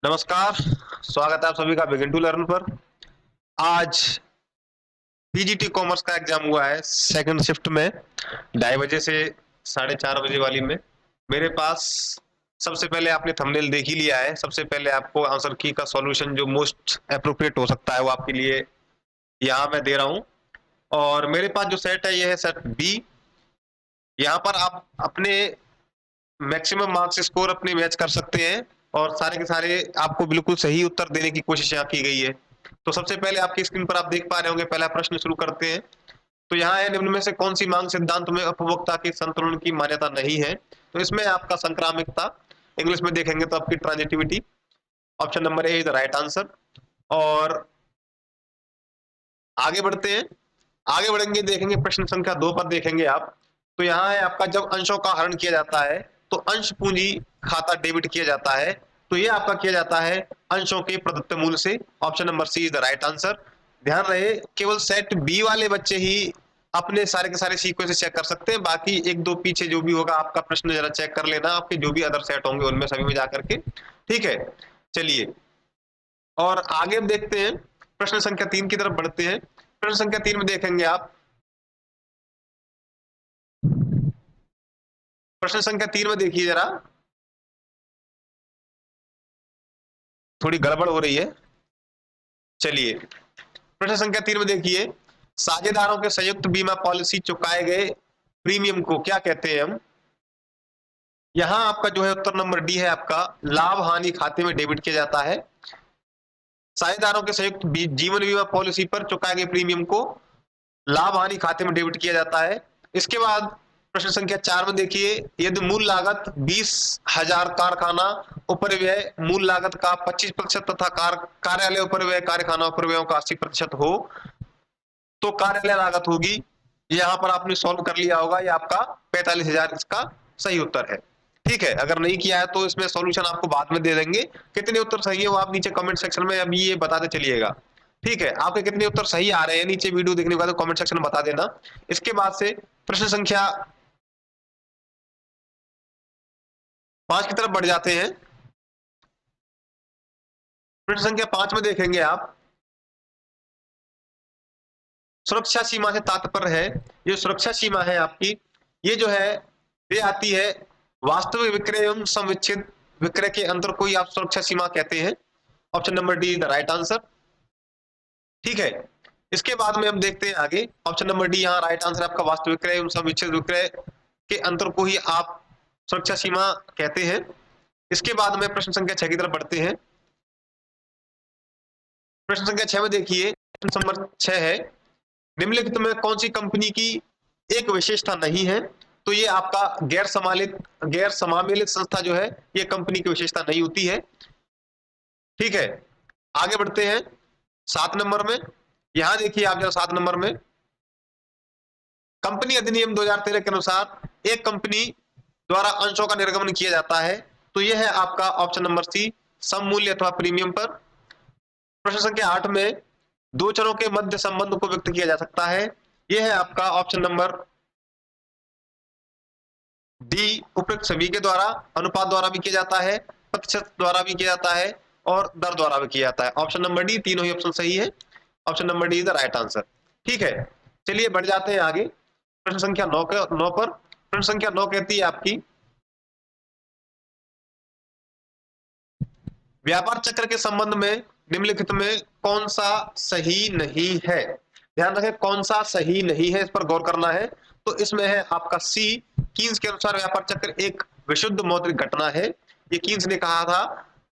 नमस्कार। स्वागत है आप सभी का बिगिन टू लर्न पर। आज पीजीटी कॉमर्स का एग्जाम हुआ है सेकंड शिफ्ट में 2:30 से 4:30 बजे वाली में। मेरे पास सबसे पहले आपने थंबनेल देख ही लिया है। सबसे पहले आपको आंसर की का सॉल्यूशन जो मोस्ट अप्रोप्रिएट हो सकता है वो आपके लिए यहाँ मैं दे रहा हूँ। और मेरे पास जो सेट है ये है सेट बी। यहाँ पर आप अपने मैक्सिमम मार्क्स स्कोर अपने मैच कर सकते हैं और सारे के सारे आपको बिल्कुल सही उत्तर देने की कोशिश यहाँ की गई है। तो सबसे पहले आपकी स्क्रीन पर आप देख पा रहे होंगे, पहला प्रश्न शुरू करते हैं। तो यहाँ है, निम्न में से कौन सी मांग सिद्धांत में उपभोक्ता के संतुलन की मान्यता नहीं है? तो इसमें आपका संक्रामकता, इंग्लिश में देखेंगे तो आपकी transitivity, option number A is the right answer. और आगे बढ़ते हैं, आगे बढ़ेंगे देखेंगे प्रश्न संख्या 2 पर देखेंगे आप। तो यहाँ है आपका, जब अंशों का हरण किया जाता है तो अंश पूंजी खाता डेबिट किया जाता है। तो ये आपका किया जाता है अंशों के प्रदत्त मूल्य से, option number C is the right answer. ध्यान रहे, केवल सेट बी वाले बच्चे ही अपने सारे के सारे सीक्वेंस चेक कर सकते हैं। बाकी एक दो पीछे जो भी होगा आपका प्रश्न जरा चेक कर लेना, आपके जो भी अदर सेट होंगे उनमें सभी में जाकर के। ठीक है, चलिए और आगे हम देखते हैं, प्रश्न संख्या 3 की तरफ बढ़ते हैं। प्रश्न संख्या 3 में देखेंगे आप, प्रश्न संख्या 3 में देखिए जरा, थोड़ी गड़बड़ हो रही है। चलिए प्रश्न संख्या 3 में देखिए, साझेदारों के संयुक्त बीमा पॉलिसी चुकाए गए प्रीमियम को क्या कहते हैं हम? यहां आपका जो है उत्तर नंबर डी है, आपका लाभ हानि खाते में डेबिट किया जाता है। साझेदारों के संयुक्त जीवन बीमा पॉलिसी पर चुकाए गए प्रीमियम को लाभ हानि खाते में डेबिट किया जाता है। इसके बाद प्रश्न संख्या 4 में देखिए, यदि मूल लागत 20,000 कारखाना उपरिव्यय मूल लागत का 25% तथा कार्यालय उपरिव्यय कारखाना उपरिव्ययों का 80% हो तो कार्यालय लागत होगी। यहां पर आपने सॉल्व कर लिया होगा, ये आपका 45,000 इसका सही उत्तर है। ठीक है, अगर नहीं किया है तो इसमें सॉल्यूशन आपको बाद में दे देंगे। कितने उत्तर सही है वो आप नीचे कमेंट सेक्शन में अभी ये बताते चलिएगा। ठीक है, आपके कितने उत्तर सही आ रहे हैं नीचे वीडियो देखने के बाद कमेंट सेक्शन में बता देना। इसके बाद से प्रश्न संख्या 5 की तरफ बढ़ जाते हैं। प्रश्न संख्या 5 में देखेंगे आप, सुरक्षा सीमा से तात्पर्य है, ये सुरक्षा सीमा है आपकी, ये जो है ये आती है वास्तविक विक्रय एवं संविच्छिद विक्रय के अंतर को ही आप सुरक्षा सीमा कहते हैं। Option number D the right answer. ठीक है, इसके बाद में हम देखते हैं आगे, ऑप्शन नंबर डी यहाँ राइट आंसर आपका, वास्तविक विक्रय एवं संविच्छिद विक्रय के अंतर को ही आप सुरक्षा सीमा कहते हैं। इसके बाद में प्रश्न संख्या 6 की तरफ बढ़ते हैं। प्रश्न संख्या 6 में देखिए, प्रश्न नंबर 6 है, निम्नलिखित में कौन सी कंपनी की एक विशेषता नहीं है? तो ये आपका गैर समामेलित संस्था जो है, ये कंपनी की विशेषता नहीं होती है। ठीक है, आगे बढ़ते हैं 7 नंबर में। यहां देखिए आप जरा 7 नंबर में, कंपनी अधिनियम 2013 के अनुसार एक कंपनी द्वारा अंशों का निर्गमन किया जाता है। तो यह है आपका ऑप्शन नंबर सी, सम मूल्य अथवा प्रीमियम पर। प्रश्न संख्या 8 में, दो चरों के मध्य संबंध को व्यक्त किया जा सकता है। यह है आपका ऑप्शन नंबर डी, उपयुक्त सभी के द्वारा, अनुपात द्वारा भी किया जाता है, प्रतिशत द्वारा भी किया जाता है और दर द्वारा भी किया जाता है। ऑप्शन नंबर डी, तीनों ही ऑप्शन सही है। Option number D is the right answer. ठीक है, चलिए बढ़ जाते हैं आगे, प्रश्न संख्या 9 पर। प्रश्न संख्या 9 कहती है आपकी, व्यापार चक्र के संबंध में निम्नलिखित में कौन सा सही नहीं है? ध्यान रखें, कौन सा सही नहीं है, इस पर गौर करना है। तो इसमें है आपका सी, कीन्स के अनुसार व्यापार चक्र एक विशुद्ध मौद्रिक घटना है। ये कीन्स ने कहा था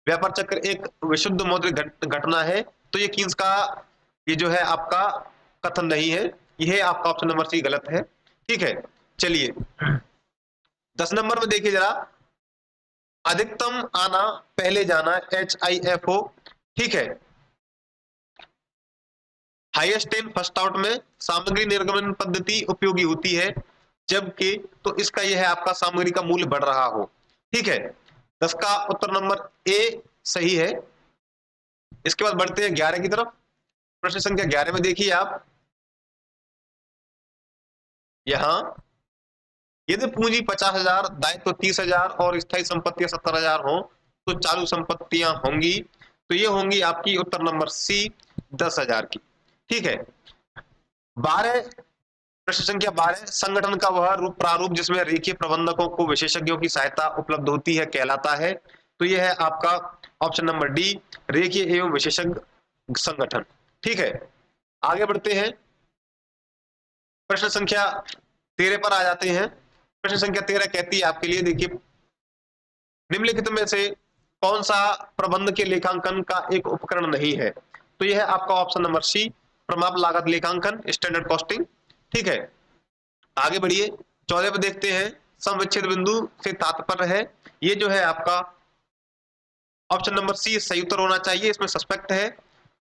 व्यापार चक्र एक विशुद्ध मौद्रिक घटना है। तो ये कीन्स का ये जो है आपका कथन नहीं है, यह आपका ऑप्शन नंबर सी गलत है। ठीक है, चलिए 10 नंबर में देखिए जरा, अधिकतम आना पहले जाना HIFO। ठीक है, हाईएस्ट इन फर्स्ट आउट में सामग्री निर्गमन पद्धति उपयोगी होती है, जबकि तो इसका यह है आपका सामग्री का मूल्य बढ़ रहा हो। ठीक है, 10 का उत्तर नंबर ए सही है। इसके बाद बढ़ते हैं 11 की तरफ। प्रश्न संख्या 11 में देखिए आप, यहां यदि पूंजी 50,000, दायित्व 30,000 और स्थायी संपत्ति 70,000 हो तो चालू संपत्तियां होंगी, तो ये होंगी आपकी उत्तर नंबर सी 10,000 की। ठीक है। 12, प्रश्न संख्या 12, संगठन का वह रूप प्रारूप जिसमें रेखीय प्रबंधकों को विशेषज्ञों की सहायता उपलब्ध होती है कहलाता है। तो यह है आपका ऑप्शन नंबर डी, रेखीय एवं विशेषज्ञ संगठन। ठीक है, आगे बढ़ते हैं, प्रश्न संख्या 13 पर आ जाते हैं। प्रश्न संख्या 13 कहती है आपके लिए, देखिए, निम्नलिखित में से कौन सा प्रबंध के लेखांकन का एक उपकरण नहीं है? तो यह है आपका ऑप्शन नंबर सी, प्रमाप लागत लेखांकन, स्टैंडर्ड कॉस्टिंग। ठीक है, आगे बढ़िए, 14 पे देखते हैं, समविच्छेद बिंदु से तात्पर्य है, ये जो है आपका ऑप्शन नंबर सी सही उत्तर होना चाहिए, इसमें सस्पेक्ट है,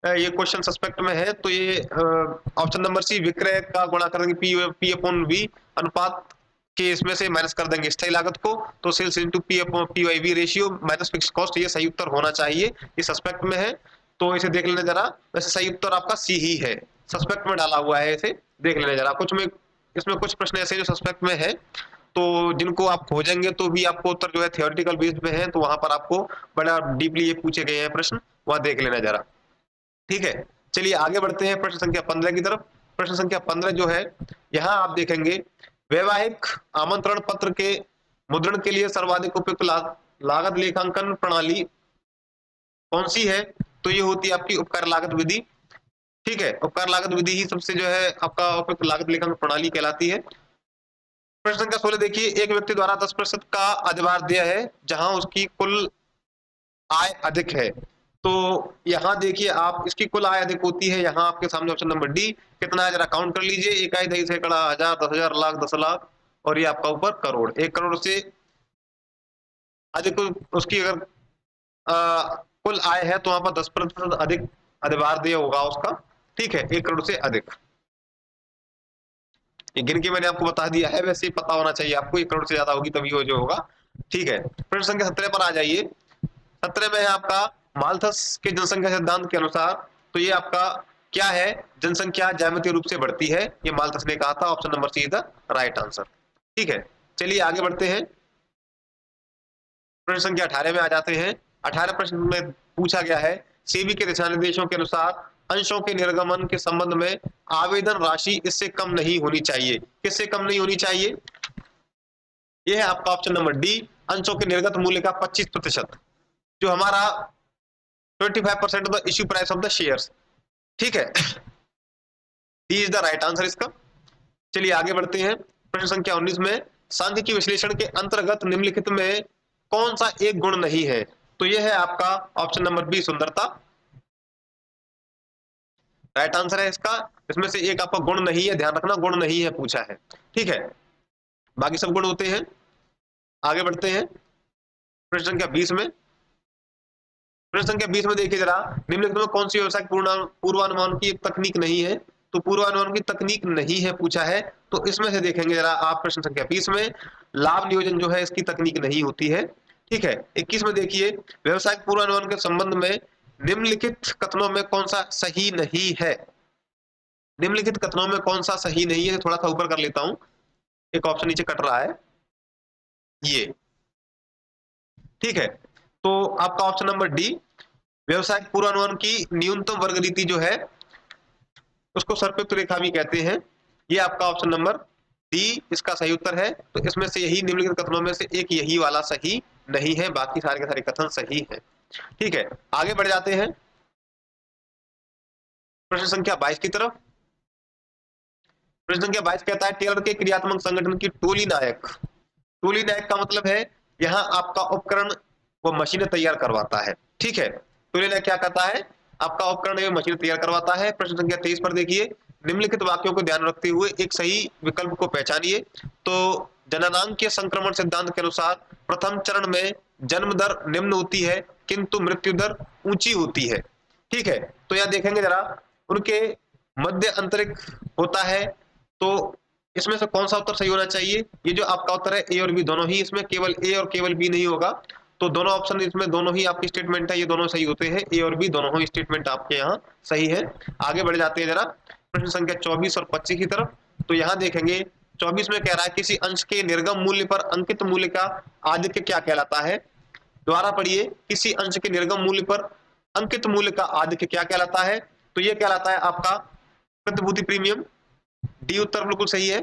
ये क्वेश्चन सस्पेक्ट में है, तो ये ऑप्शन नंबर सी विक्रय का गुणा करेंगे पी अपॉन वी अनुपात के, इसमें से माइनस कर देंगे स्थायी लागत को, तो sales into P upon P by V ratio minus fix cost, ये सही उत्तर होना चाहिए, ये सस्पेक्ट में है, तो इसे देख लेना जरा। वैसे सही उत्तर आपका सी ही है, सस्पेक्ट में डाला हुआ है, इसे देख लेना जरा। कुछ में इसमें कुछ प्रश्न ऐसे जो सस्पेक्ट में है, तो जिनको आप खोजेंगे तो भी आपको उत्तर जो है थियोरेटिकल बेस्ड में है, तो वहां पर आपको बड़ा डीपली ये पूछे गए हैं प्रश्न, वहां देख लेना जरा। ठीक है, चलिए आगे बढ़ते हैं प्रश्न संख्या 15 की तरफ। प्रश्न संख्या 15 जो है, यहां आप देखेंगे, वैवाहिक आमंत्रण पत्र के मुद्रण के लिए सर्वाधिक उपयुक्त लागत लेखांकन प्रणाली कौन सी है? तो ये होती है आपकी उपकार लागत विधि। ठीक है, उपकार लागत विधि ही सबसे जो है आपका उपयुक्त लागत लेखांकन प्रणाली कहलाती है। प्रश्न संख्या 16 देखिए, एक व्यक्ति द्वारा 10% का अधिभार दिया है जहां उसकी कुल आय अधिक है। तो यहां देखिए आप, इसकी कुल आय अधिक होती है, यहां आपके सामने ऑप्शन नंबर डी, कितना है जरा काउंट कर लीजिए, इकाई, दही, सैकड़ा, हजार, 10,000, लाख, 10 लाख, और ये आपका ऊपर करोड़। 1 करोड़ से अधिक उसकी अगर कुल आय है तो वहां पर 10% अधिक अधिभार दिया होगा उसका। ठीक है, 1 करोड़ से अधिक, ये गिन के मैंने आपको बता दिया है, वैसे ही पता होना चाहिए आपको, 1 करोड़ से ज्यादा होगी तभी वो जो होगा। ठीक है, प्रश्न संख्या 17 पर आ जाइए। 17 में है आपका माल्थस के जनसंख्या सिद्धांत के अनुसार, तो ये आपका क्या है? जनसंख्या ज्यामितीय रूप से बढ़ती है, ये माल्थस ने कहा था, option number C is the right answer. ठीक है, चलिए आगे बढ़ते हैं, प्रश्न संख्या 18 में आ जाते हैं। 18 प्रश्न में पूछा गया है, सेबी के दिशा निर्देशों के अनुसार अंशों के निर्गमन के संबंध में आवेदन राशि इससे कम नहीं होनी चाहिए। किससे कम नहीं होनी चाहिए? यह है आपका ऑप्शन नंबर डी, अंशों के निर्गत मूल्य का 25%, जो हमारा 25% of the issue price of the shares. ठीक है, D is the right answer इसका। चलिए आगे बढ़ते हैं, प्रश्न संख्या 19 में, सांख्यिकी विश्लेषण के अंतर्गत निम्नलिखित में कौन सा एक गुण नहीं है? तो यह है आपका ऑप्शन नंबर बी, सुंदरता, राइट आंसर है इसका। इसमें से एक आपका गुण नहीं है, ध्यान रखना, गुण नहीं है पूछा है। ठीक है, बाकी सब गुण होते हैं। आगे बढ़ते हैं प्रश्न संख्या 20 में। प्रश्न संख्या 20 में देखिए जरा, निम्नलिखित में कौन सी व्यवसायिक पूर्वानुमान की तकनीक नहीं है? तो पूर्वानुमान की तकनीक नहीं है पूछा है, तो इसमें से देखेंगे जरा आप, प्रश्न संख्या 20 में लाभ नियोजन जो है इसकी तकनीक नहीं होती है। ठीक है, 21 में देखिए, व्यवसायिक पूर्वानुमान के संबंध में निम्नलिखित कथनों में कौन सा सही नहीं है? निम्नलिखित कथनों में कौन सा सही नहीं है? थोड़ा सा ऊपर कर लेता हूं, एक ऑप्शन नीचे कट रहा है ये। ठीक है, तो आपका ऑप्शन नंबर डी, व्यवसायिक पूर्वानुमान की न्यूनतम वर्ग रीति जो है उसको सर्पित रेखा भी कहते हैं, ये आपका ऑप्शन नंबर डी इसका सही उत्तर है। तो इसमें से यही निम्नलिखित कथनों में से एक यही वाला सही नहीं है, बाकी सारे के सारे कथन सही है। ठीक है, आगे बढ़ जाते हैं प्रश्न संख्या 22 की तरफ। प्रश्न संख्या 22 कहता है, टेलर के क्रियात्मक संगठन की टोली नायक। टोली नायक का मतलब है यहाँ आपका उपकरण वो मशीनें तैयार करवाता है। ठीक है, टोली नायक क्या करता है? आपका उपकरण एवं मशीनें तैयार करवाता है। प्रश्न संख्या 23 पर देखिए, निम्नलिखित वाक्यों को ध्यान रखते हुए एक सही विकल्प को पहचानिए। तो जननांगीय संक्रमण सिद्धांत के अनुसार प्रथम चरण में जन्म दर निम्न होती है किंतु मृत्यु दर ऊंची होती है। ठीक है, तो यह देखेंगे जरा, उनके मध्य अंतरिक होता है, तो इसमें से कौन सा उत्तर सही होना चाहिए? ये जो आपका उत्तर है ए और बी दोनों ही, इसमें केवल ए और केवल बी नहीं होगा, तो दोनों ऑप्शन इसमें दोनों ही आपकी स्टेटमेंट है, ये दोनों सही होते हैं, ए और बी दोनों ही स्टेटमेंट आपके यहाँ सही है। आगे बढ़ जाते हैं जरा प्रश्न संख्या 24 और 25 की तरफ। तो यहाँ देखेंगे 24 में कह रहा है, किसी अंश के निर्गम मूल्य पर अंकित मूल्य का आधिक्य क्या कहलाता है? दोबारा पढ़िए, किसी अंश के निर्गम मूल्य पर अंकित मूल्य का आधिक्य क्या कहलाता है? तो ये कहलाता है आपका प्रतिभूति प्रीमियम। डी उत्तर बिल्कुल सही है।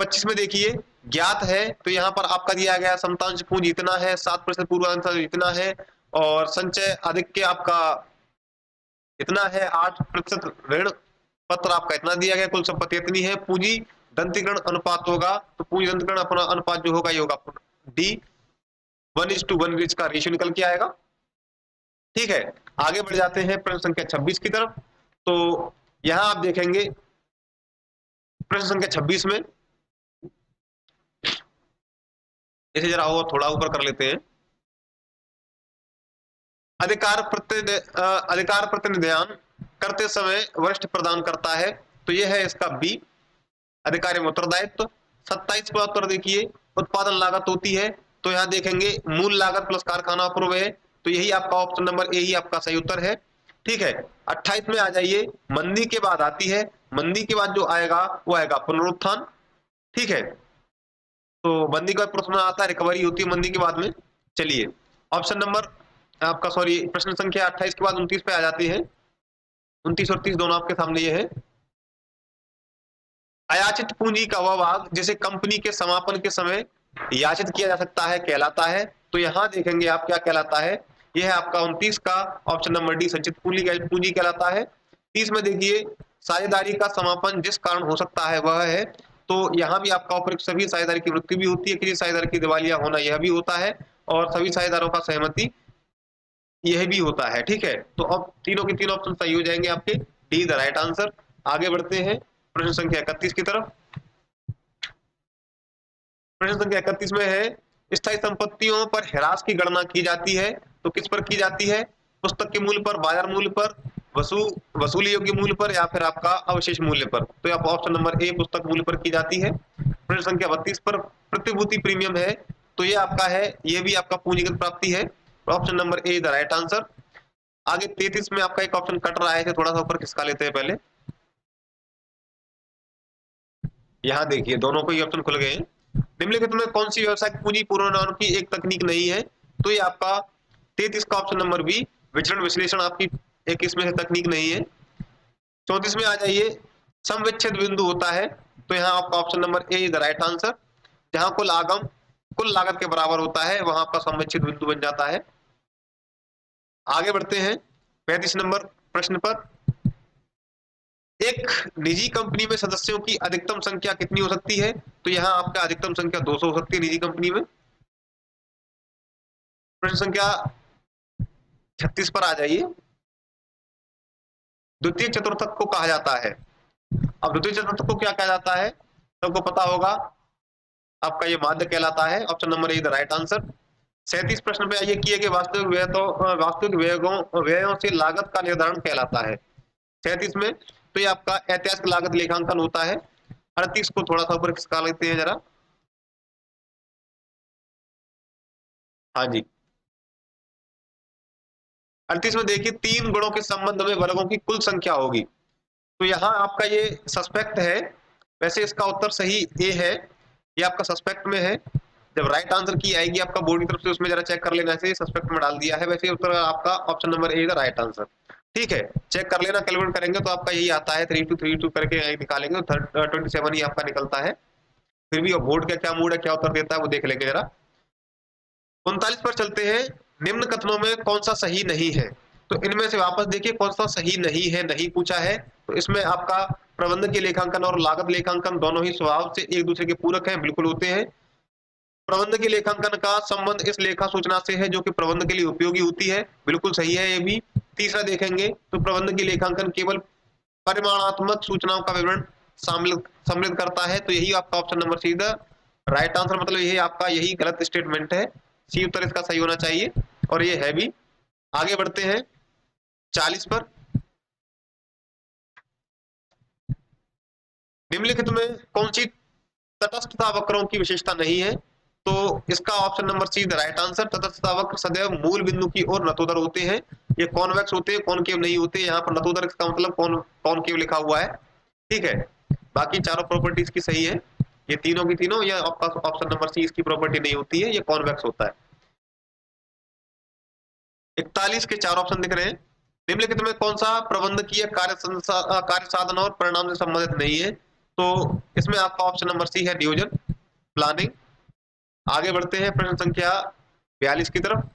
25 में देखिए, ज्ञात है तो यहाँ पर आपका दिया गया समतांश पूंजी इतना है, 7% पूर्वांश इतना है, और संचय आधिक्य आपका इतना है, 8% ऋण पत्र आपका इतना दिया गया, कुल संपत्ति इतनी है, पूंजी दंतीकरण अनुपात होगा, तो पूंजी दंतीकरण अपना अनुपात जो होगा ये होगा डी 1:1 इसका रेशियो निकल के आएगा। ठीक है, आगे बढ़ जाते हैं प्रश्न संख्या 26 की तरफ। तो यहां आप देखेंगे प्रश्न संख्या 26 में, इसे जरा और थोड़ा ऊपर कर लेते हैं। अधिकार प्रतिनिधान करते समय वरिष्ठ प्रदान करता है, तो यह है इसका बी, अधिकार एवं उत्तरदायित्व। 27 का उत्तर देखिए, उत्पादन लागत होती है, तो यहां देखेंगे मूल लागत प्लस कारखाना अपव्यय, तो यही आपका ऑप्शन नंबर ए ही आपका सही उत्तर है। ठीक है, 28 में आ जाइए, मंदी के बाद आती है, मंदी के बाद जो आएगा वो आएगा पुनरुत्थान। ठीक है, तो मंदी के बाद पुनरुत्थान आता है, रिकवरी होती है मंदी के बाद में। चलिए ऑप्शन नंबर आपका सॉरी प्रश्न संख्या 28 के बाद 29 पे आ जाती है। 29 और 30 दोनों आपके सामने ये है। अयाचित पूंजी का वह भाग जिसे कंपनी के समापन के समय याचित किया जा सकता है कहलाता है, तो यहां देखेंगे आप क्या कहलाता है, यह है आपका 29 का ऑप्शन नंबर डी संचित पूंजी कहलाता है। 30 में देखिए, साझेदारी का समापन जिस कारण हो सकता है वह है, तो यहां भी आपका उपयुक्त सभी साझेदारी की मृत्यु भी होती है, किसी साझेदार की दिवालिया होना यह भी होता है, और सभी साझेदारों का सहमति यह भी होता है। ठीक है, तो अब तीनों के तीन ऑप्शन सही हो जाएंगे आपके, डी द राइट आंसर। आगे बढ़ते हैं प्रश्न संख्या 31 की तरफ। प्रश्न संख्या 31 में है, स्थायी संपत्तियों पर ह्रास की गणना की जाती है, तो किस पर की जाती है? पुस्तक के मूल्य पर, बाजार मूल्य पर, वसूली योग्य मूल्य पर, या फिर आपका अवशेष मूल्य पर? तो आप ऑप्शन नंबर ए पुस्तक मूल्य पर की जाती है। प्रश्न संख्या 32 पर प्रतिभूति प्रीमियम है, तो ये आपका है, ये भी आपका पूंजीगत प्राप्ति है, option number A the right answer. आगे 33 में आपका एक ऑप्शन कट रहा है, थोड़ा सा ऊपर खिसका लेते हैं पहले। यहाँ देखिए दोनों को ही ऑप्शन खुल गए हैं। निम्नलिखित में कौन सी व्यवसायिक पूंजी पूर्वानुमान की एक तकनीक नहीं है? तो ये आपका 33 का ऑप्शन नंबर बी, विचरण विश्लेषण आपकी एक इसमें से तकनीक नहीं है। 34 में आ जाइए, समविच्छेद बिंदु होता है, तो यहाँ आपका option number A the right answer. जहां कुल आगम कुल लागत के बराबर होता है वहां आपका समविच्छेद बिंदु बन जाता है। आगे बढ़ते हैं 35 नंबर प्रश्न पर। एक निजी कंपनी में सदस्यों की अधिकतम संख्या कितनी हो सकती है? तो यहाँ आपका अधिकतम संख्या 200 हो सकती है निजी कंपनी में। प्रश्न संख्या 36 पर आ जाइए, द्वितीय चतुर्थक को कहा जाता है। अब द्वितीय चतुर्थक को क्या कहा जाता है, सबको पता होगा, आपका ये माध्य कहलाता है, option number A the right answer. 37 प्रश्न पे आइए, किए गए वास्तविक व्यय तो वास्तविक व्ययों से लागत का निर्धारण कहलाता है। 37 में तो ये आपका ऐतिहासिक लागत लेखांकन होता है। 38 को थोड़ा सा ऊपर खिसका लेते हैं जरा। हाँ जी, 38 में देखिए, 3 गुणों के संबंध में वर्गों की कुल संख्या होगी, तो यहाँ आपका ये सस्पेक्ट है, वैसे इसका उत्तर सही ए है, ये आपका सस्पेक्ट में है। जब राइट आंसर की आएगी आपका बोर्ड की तरफ से, उसमें जरा चेक कर लेना, से सस्पेक्ट में डाल दिया है, वैसे उत्तर आपका option number A the right answer. ठीक है, चेक कर लेना, कैलकुलेट करेंगे तो आपका यही आता है, 3232 करके निकालेंगे तो 27 ही आपका निकलता है। फिर भी बोर्ड का क्या मूड है, क्या उत्तर देता है वो देख लेंगे जरा। 39 पर चलते हैं, निम्न कथनों में कौन सा सही नहीं है? तो इनमें से वापस देखिए कौन सा सही नहीं है, नहीं पूछा है, तो इसमें आपका प्रबंधकीय लेखांकन और लागत लेखांकन दोनों ही स्वभाव से एक दूसरे के पूरक हैं, बिल्कुल होते हैं। प्रबंधकीय लेखांकन का संबंध इस लेखा सूचना से है जो कि प्रबंधन के लिए उपयोगी होती है, बिल्कुल सही है ये भी। तीसरा देखेंगे तो प्रबंधकीय लेखांकन केवल परिमाणात्मक सूचनाओं का विवरण सम्मिलित करता है, तो यही आपका option number C the right answer, मतलब यही आपका यही गलत स्टेटमेंट है, सी उत्तर इसका सही होना चाहिए, और ये है भी। आगे बढ़ते हैं 40 पर। निम्नलिखित में कौन सी तटस्थता वक्रों की विशेषता नहीं है? तो इसका option number C the right answer. तटस्थता वक्र सदैव मूल बिंदु की ओर नतोदर होते हैं, ये कॉन्वेक्स होते हैं, कॉनकेव नहीं होते। यहाँ पर नतोदर इसका मतलब कॉनकेव लिखा हुआ है। ठीक है, बाकी चारों प्रॉपर्टीज की सही है, ये तीनों की तीनों, ये आपका ऑप्शन नंबर सी इसकी प्रॉपर्टी नहीं होती है, ये कॉन्वेक्स होता है। 41 के 4 ऑप्शन दिख रहे हैं। निम्नलिखित में कौन सा प्रबंधकीय कार्य साधन और परिणाम से संबंधित नहीं है? तो इसमें आपका ऑप्शन नंबर सी है, नियोजन, प्लानिंग। आगे बढ़ते हैं प्रश्न संख्या 42 की तरफ।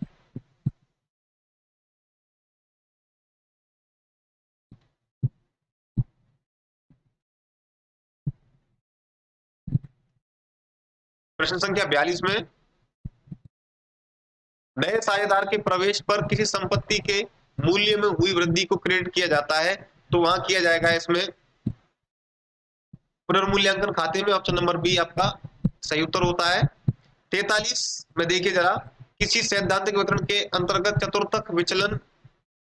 प्रश्न संख्या 42 में नए साझेदार के प्रवेश पर किसी संपत्ति के मूल्य में हुई वृद्धि को क्रेडिट किया जाता है, तो वहां किया जाएगा इसमें पुनर्मूल्यांकन खाते में। ऑप्शन नंबर बी आपका सही उत्तर होता है। 43 में देखिए जरा, किसी सैद्धांतिक वितरण के अंतर्गत चतुर्थक विचलन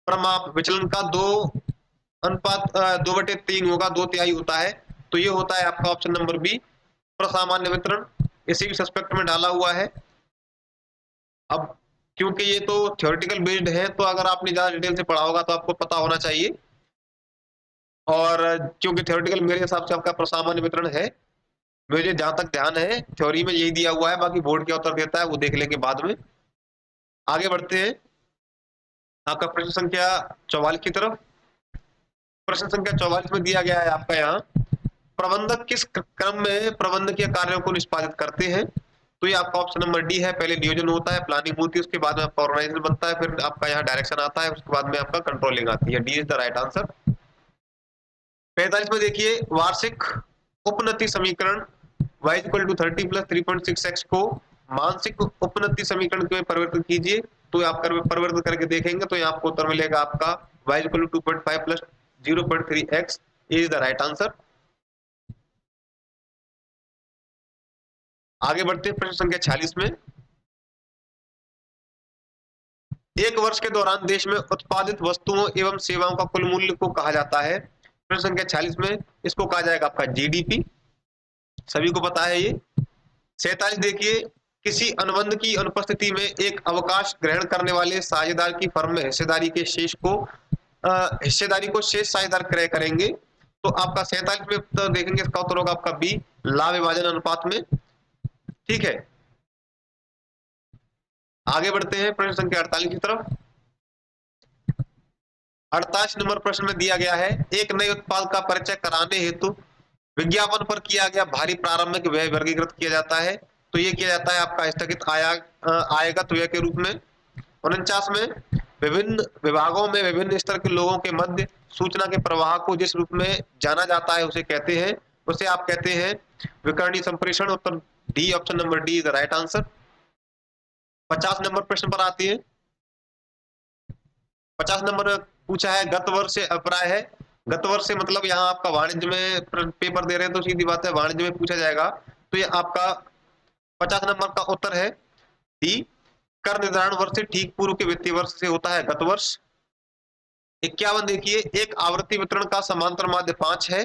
प्रमाप विचलन का 2/3 होगा, 2/3 होता है। तो ये होता है आपका ऑप्शन नंबर बी, प्रसामान्य वितरण। इसी भी सस्पेक्ट में डाला हुआ है। अब क्योंकि ये तो थ्योरेटिकल बेस्ड है, तो अगर आपने ज्यादा डिटेल से पढ़ा होगा तो आपको पता होना चाहिए। और क्योंकि थ्योरेटिकल मेरे हिसाब से आपका प्रसामान्य वितरण है, मुझे जहां तक ध्यान है थ्योरी में यही दिया हुआ है, बाकी बोर्ड क्या उत्तर देता है वो देख लेंगे बाद में। आगे बढ़ते हैं आपका प्रश्न संख्या 44 की तरफ। प्रश्न संख्या 44 में दिया गया है आपका यहाँ, प्रबंधक किस क्रम में प्रबंधकीय कार्यों को निष्पादित करते हैं? तो ये आपका ऑप्शन नंबर डी है। पहले नियोजन होता है, प्लानिंग होती है, उसके बाद में आपका ऑर्गेनाइजेशन बनता है, फिर आपका यहाँ डायरेक्शन आता है, उसके बाद में आपका कंट्रोलिंग आती है। D is the right answer. 45 में देखिए, वार्षिक उपनति समीकरण y equal to 30 plus 3.6x को मानसिक उपनति समीकरण में परिवर्तित कीजिए। तो आप परिवर्तित करके देखेंगे तो यहाँ आपको उत्तर मिलेगा आपका y इक्वल टू 2.5 प्लस 0.3x is the right answer. आगे बढ़ते हैं प्रश्न संख्या 46 में, एक वर्ष के दौरान देश में उत्पादित वस्तुओं एवं सेवाओं का कुल मूल्य को कहा जाता है। प्रश्न संख्या 46 में इसको कहा जाएगा आपका जीडीपी, सभी को पता है ये। 47 देखिए, किसी अनुबंध की अनुपस्थिति में एक अवकाश ग्रहण करने वाले साझेदार की फर्म में हिस्सेदारी को शेष साझेदार क्रय करेंगे। तो आपका 47 में उत्तर देखेंगे, इसका उत्तर होगा आपका बी, लाभ विभाजन अनुपात में। ठीक है, आगे बढ़ते हैं प्रश्न संख्या 48 की तरफ। 48 नंबर प्रश्न में दिया गया है, एक नए उत्पाद का परिचय कराने हेतु विज्ञापन पर किया गया भारी प्रारंभिक व्यय वर्गीकृत किया जाता है। तो ये किया जाता है आपका स्थगित आयगत व्यय के रूप में। 49 में विभिन्न विभागों में विभिन्न स्तर के लोगों के मध्य सूचना के प्रवाह को जिस रूप में जाना जाता है उसे आप कहते हैं विकरणीय संप्रेषण। उत्तर D, option number D is the right answer. 50 number प्रश्न पर आती है। 50 नंबर पूछा है, गत वर्ष से अभिप्राय है। गत वर्ष से मतलब यहाँ आपका वाणिज्य में पेपर दे रहे हैं तो सीधी बात है वाणिज्य में पूछा जाएगा। तो ये आपका 50 नंबर का उत्तर है डी, कर निर्धारण वर्ष से ठीक पूर्व के वित्तीय वर्ष से होता है गत वर्ष। 51 देखिए, एक आवृत्ति वितरण का समांतर माध्य 5 है,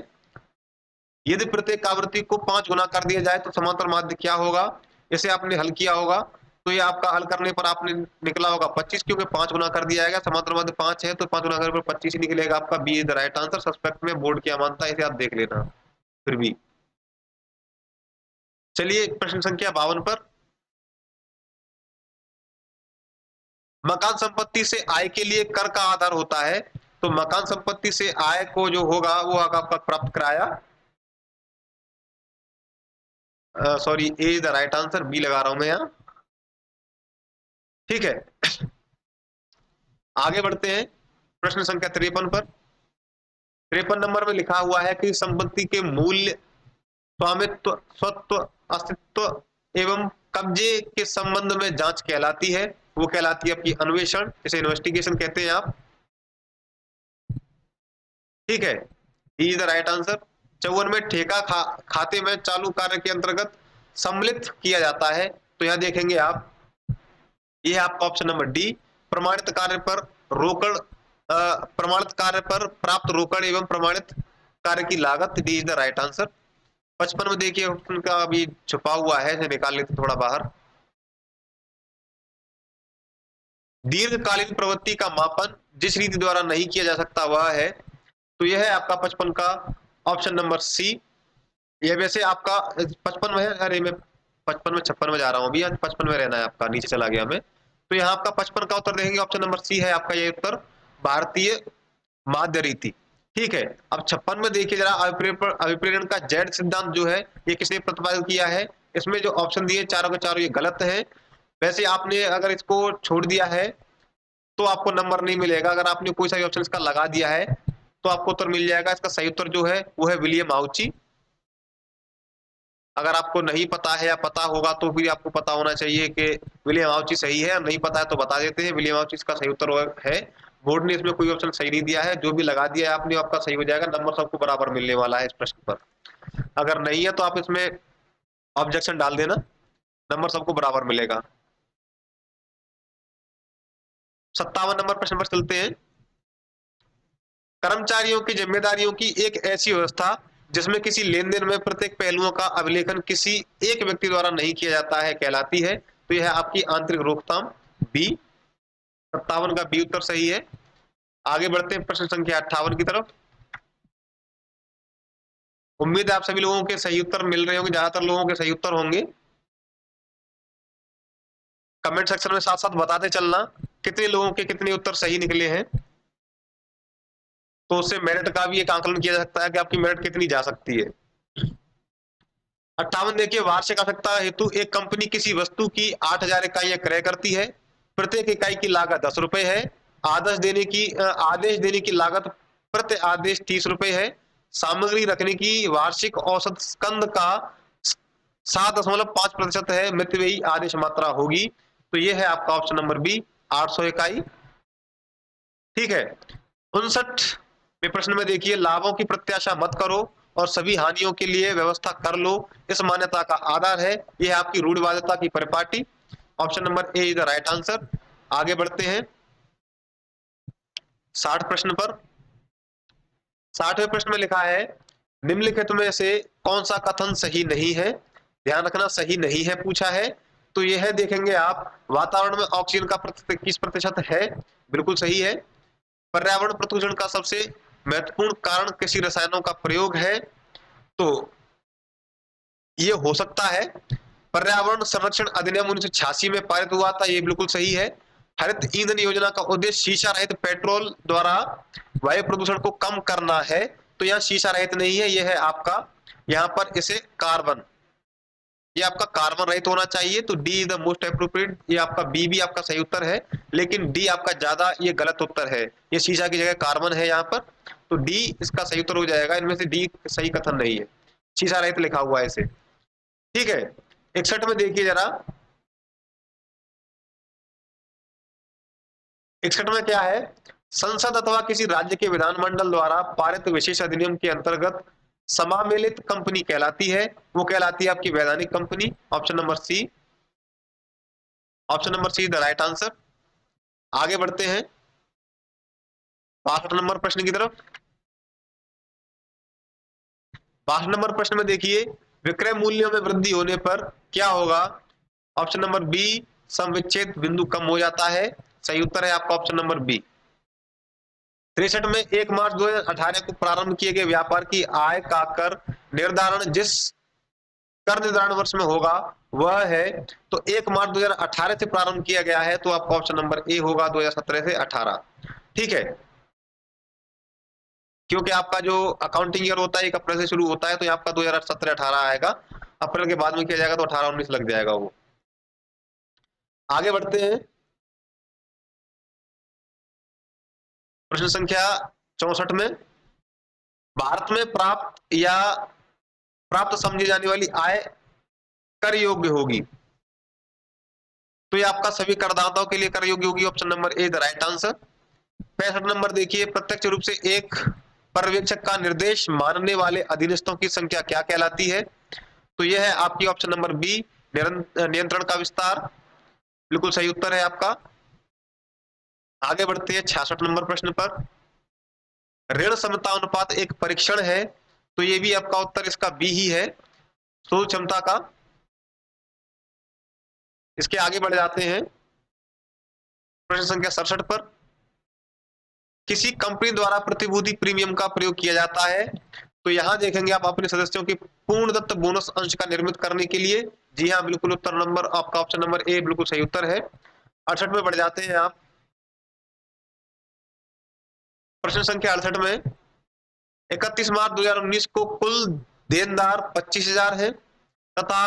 यदि प्रत्येक आवृत्ति को 5 गुना कर दिया जाए तो समांतर माध्य क्या होगा? इसे आपने हल किया होगा तो ये आपका हल करने पर आपने निकला होगा 25, क्योंकि 5 गुना कर दिया जाएगा, समांतर माध्य 5 है तो 5 गुना करने पर 25 ही निकलेगा। आपका B is the right answer. Suspect में बोर्ड क्या मानता है इसे आप देख लेना फिर भी। चलिए प्रश्न संख्या 52 पर, मकान संपत्ति से आय के लिए कर का आधार होता है। तो मकान संपत्ति से आय को जो होगा वो आपका प्राप्त किराया, sorry A is the right answer, B लगा रहा हूं मैं यहां। ठीक है, आगे बढ़ते हैं प्रश्न संख्या 53 पर। 53 नंबर में लिखा हुआ है कि संपत्ति के मूल्य, स्वामित्व, स्वत्व, अस्तित्व एवं कब्जे के संबंध में जांच कहलाती है। वो कहलाती है आपकी अन्वेषण, इसे इन्वेस्टिगेशन कहते हैं आप। ठीक है, D is the right answer. 54 में ठेका खाते में चालू कार्य के अंतर्गत सम्मिलित किया जाता है। तो यहां देखेंगे आप, ये है आपका ऑप्शन नंबर डी, प्रमाणित कार्य पर रोकड़, प्रमाणित कार्य पर प्राप्त रोकड़ एवं प्रमाणित कार्य की लागत। D is the right answer. 55 में देखिए उनका अभी छुपा हुआ है, इसे निकाल लेते थोड़ा बाहर। दीर्घकालीन प्रवृत्ति का मापन जिस रीति द्वारा नहीं किया जा सकता वह है। तो यह है आपका 55 का ऑप्शन नंबर सी। यह वैसे आपका 55 में है, अरे मैं 55 में 56 में जा रहा हूं अभी, 55 में रहना है आपका, नीचे चला गया मैं। तो यहाँ आपका 55 का उत्तर देखेंगे ऑप्शन नंबर सी है आपका ये उत्तर, भारतीय माध्य रीति। ठीक है, अब 56 में देखिए जरा, अभिप्रेरण का जेड सिद्धांत जो है ये किसने प्रतिपादित किया है। इसमें जो ऑप्शन दिए चारों के चारों ये गलत है। वैसे आपने अगर इसको छोड़ दिया है तो आपको नंबर नहीं मिलेगा, अगर आपने कोई सा भी ऑप्शन इसका लगा दिया है तो आपको उत्तर मिल जाएगा। इसका सही उत्तर जो है वो है विलियम हाउची। अगर आपको नहीं पता है या पता होगा तो फिर आपको पता होना चाहिए कि विलियम हाउची सही है, नहीं पता है तो बता देते हैं। विलियम हाउची इसका सही उत्तर है। बोर्ड ने इसमें कोई ऑप्शन सही नहीं दिया है, जो भी लगा दिया है आपने आपका सही हो जाएगा। नंबर सबको बराबर मिलने वाला है इस प्रश्न पर। अगर नहीं है तो आप इसमें ऑब्जेक्शन डाल देना, नंबर सबको बराबर मिलेगा। 57 नंबर प्रश्न पर चलते हैं। कर्मचारियों की जिम्मेदारियों की एक ऐसी व्यवस्था जिसमें किसी लेन देन में प्रत्येक पहलुओं का अभिलेखन किसी एक व्यक्ति द्वारा नहीं किया जाता है कहलाती है। तो यह आपकी आंतरिक रोकथाम, बी। 57 का बी उत्तर सही है। आगे बढ़ते हैं प्रश्न संख्या 58 की तरफ। उम्मीद है आप सभी लोगों के सही उत्तर मिल रहे होंगे, ज्यादातर लोगों के सही उत्तर होंगे। कमेंट सेक्शन में साथ साथ बताते चलना कितने लोगों के कितने उत्तर सही निकले हैं, तो उससे मेरिट का भी एक आकलन किया जा सकता है कि आपकी मेरिट कितनी जा सकती है। 58 देखिए, वार्षिक आवश्यकता हेतु एक कंपनी किसी वस्तु की 8000 इकाइयां क्रय करती है। प्रत्येक इकाई की लागत 10 रुपए है। आदेश देने की लागत प्रति आदेश 30 रुपए है। सामग्री रखने की वार्षिक औसत स्कंद का 7.5% है, मितव्ययी आदेश मात्रा होगी। तो यह है आपका ऑप्शन नंबर बी, 800 इकाई। ठीक है, 59 प्रश्न में देखिए, लाभों की प्रत्याशा मत करो और सभी हानियों के लिए व्यवस्था कर लो, इस मान्यता का आधार है। यह आपकी रूढ़िवादिता की परिपाटी। Option number A is the right answer. आगे बढ़ते हैं 60 प्रश्न पर। 60वें प्रश्न में लिखा है, निम्नलिखित में से कौन सा कथन सही नहीं है। ध्यान रखना, सही नहीं है पूछा है। तो यह देखेंगे आप, वातावरण में ऑक्सीजन का 21% है, बिल्कुल सही है। पर्यावरण प्रदूषण का सबसे महत्वपूर्ण कारण कृषि रसायनों का प्रयोग है, तो ये हो सकता है। पर्यावरण संरक्षण अधिनियम 1986 में पारित हुआ था, ये बिल्कुल सही है। हरित ईंधन योजना का उद्देश्य शीशा रहित पेट्रोल द्वारा वायु प्रदूषण को कम करना है, तो यहाँ शीशा रहित नहीं है, यह है आपका यहाँ पर इसे कार्बन, ये आपका कार्बन रहित होना चाहिए। तो D is the most appropriate. ये आपका बी भी आपका सही उत्तर है, लेकिन डी आपका ज्यादा ये गलत उत्तर है। ये शीशा की जगह कार्बन है यहाँ पर, तो डी इसका सही उत्तर हो जाएगा। इनमें से डी सही कथन नहीं है, शीशा रहित लिखा हुआ है इसे। ठीक है, 61 में देखिए जरा, 61 में क्या है, संसद अथवा किसी राज्य के विधानमंडल द्वारा पारित विशेष अधिनियम के अंतर्गत समामेलित कंपनी कहलाती है, वो कहलाती है आपकी वैधानिक company. Option number C, option number C the right answer. आगे बढ़ते हैं 62 नंबर प्रश्न की तरफ। 62 नंबर प्रश्न में देखिए, विक्रय मूल्यों में वृद्धि होने पर क्या होगा। ऑप्शन नंबर बी, सम विच्छेद बिंदु कम हो जाता है, सही उत्तर है आपका ऑप्शन नंबर बी। 63 में 1 मार्च 2018 को प्रारंभ किए गए व्यापार की आय का कर निर्धारण जिस कर निर्धारण वर्ष में होगा वह है, तो 1 मार्च 2018 से प्रारंभ किया गया है, तो आपका ऑप्शन नंबर ए होगा 2017 से 18। ठीक है, क्योंकि आपका जो अकाउंटिंग ईयर होता है 1 अप्रैल से शुरू होता है, तो आपका 2017-18 आएगा। अप्रैल के बाद में किया जाएगा तो 18-19 लग जाएगा वो। आगे बढ़ते हैं प्रश्न संख्या 64 में, भारत में प्राप्त समझी जाने वाली आय कर योग्य होगी, तो ये आपका सभी करदाताओं के लिए कर योग्य होगी। Option number A the right answer. 65 number देखिए, प्रत्यक्ष रूप से एक पर्यवेक्षक का निर्देश मानने वाले अधीनस्थों की संख्या क्या कहलाती है, तो यह है आपकी ऑप्शन नंबर बी, नियंत्रण का विस्तार, बिल्कुल सही उत्तर है आपका। आगे बढ़ते हैं 66 नंबर प्रश्न पर। ऋण समता अनुपात एक परीक्षण है, तो ये भी आपका उत्तर इसका बी ही है, शोध क्षमता का। इसके आगे बढ़ जाते हैं प्रश्न संख्या 67 पर। किसी कंपनी द्वारा प्रतिभूति प्रीमियम का प्रयोग किया जाता है, तो यहां देखेंगे आप अपने सदस्यों के पूर्णदत्त बोनस अंश का निर्मित करने के लिए। जी हाँ, बिल्कुल उत्तर नंबर आपका ऑप्शन नंबर ए बिल्कुल सही उत्तर है। 68 में बढ़ जाते हैं आप। प्रश्न संख्या 68 में 31 मार्च 2019 को कुल देनदार 25,000 है तथा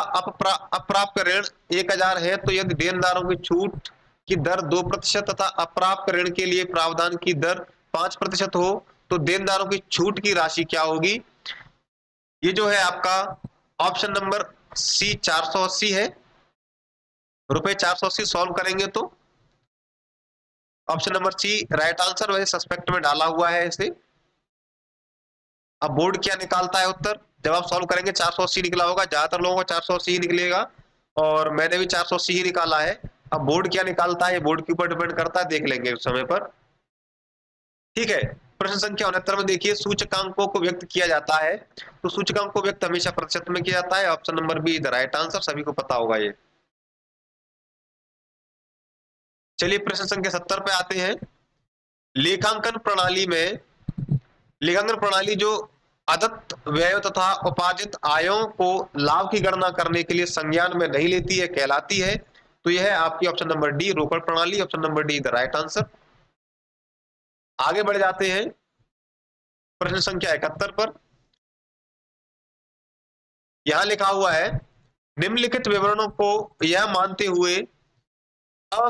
अप्राप्य ऋण 1,000 है, तो यदि देनदारों की छूट की दर 2% तथा अप्राप्य ऋण के लिए प्रावधान की दर 5% हो तो देनदारों की छूट की राशि क्या होगी? ये जो है आपका ऑप्शन नंबर सी 480 है, रुपए 480 सॉल्व करेंगे तो option number C right answer, वैसे सस्पेक्ट में डाला हुआ है इसे। अब बोर्ड क्या निकालता है उत्तर, जब आप सॉल्व करेंगे 480 निकला होगा, ज्यादातर लोगों को 480 ही निकलेगा और मैंने भी 480 ही निकाला है। अब बोर्ड क्या निकालता है, बोर्ड के ऊपर डिपेंड करता है, देख लेंगे उस समय पर। ठीक है, प्रश्न संख्या 69 में देखिए, सूचकांकों को व्यक्त किया जाता है, तो सूचकांक को व्यक्त हमेशा प्रतिशत में किया जाता है। Option number be the right answer, सभी को पता होगा ये। चलिए प्रश्न संख्या 70 पे आते हैं। लेखांकन प्रणाली में, लेखांकन प्रणाली जो अदत्त व्यय तथा उपार्जित आयों को लाभ की गणना करने के लिए संज्ञान में नहीं लेती है, कहलाती है, तो यह है आपकी ऑप्शन नंबर डी रोकड़ प्रणाली। Option number D the right answer. आगे बढ़ जाते हैं प्रश्न संख्या 71 पर। यहां लिखा हुआ है, निम्नलिखित विवरणों को यह मानते हुए अ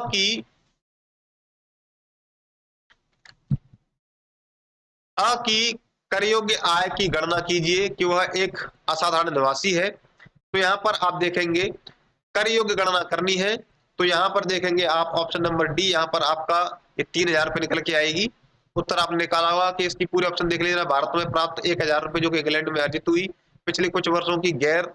की कर योग्य आय की गणना कीजिए कि वह एक असाधारण निवासी है। तो यहां पर आप देखेंगे कर योग्य गणना करनी है, तो यहां पर देखेंगे आप ऑप्शन नंबर डी, यहां पर आपका ये 3,000 रुपए निकल के आएगी। उत्तर आपने निकाला होगा कि इसकी पूरी ऑप्शन देख लीजिए। भारत में प्राप्त 1,000 रुपए जो कि इंग्लैंड में अर्जित हुई, पिछले कुछ वर्षों की गैर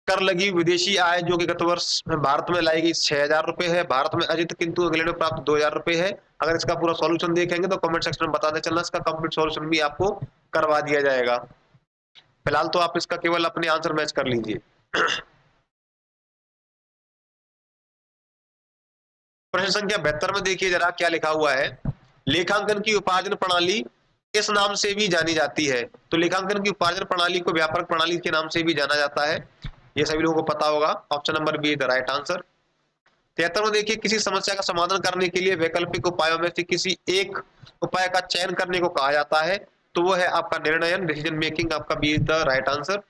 कर लगी विदेशी आय जो कि गत वर्ष भारत में लाई गई 6,000 रुपए है, भारत में अर्जित किंतु इंग्लैंड में प्राप्त 2,000 रुपए है। अगर इसका पूरा सॉल्यूशन देखेंगे तो कमेंट सेक्शन में बताते चलना, इसका कंप्लीट सॉल्यूशन भी आपको करवा दिया जाएगा। फिलहाल तो आप इसका केवल अपने आंसर मैच कर लीजिए। प्रश्न संख्या 72 में देखिए जरा क्या लिखा हुआ है, लेखांकन की उपार्जन प्रणाली इस नाम से भी जानी जाती है। तो लेखांकन की उपार्जन प्रणाली को व्यापार प्रणाली के नाम से भी जाना जाता है, ये सभी लोगों को पता होगा। Option number be the right answer. 73 में देखिए, किसी समस्या का समाधान करने के लिए वैकल्पिक उपायों में से किसी एक उपाय का चयन करने को कहा जाता है, तो वो है आपका निर्णयन, डिसीजन मेकिंग। आपका बी द राइट आंसर।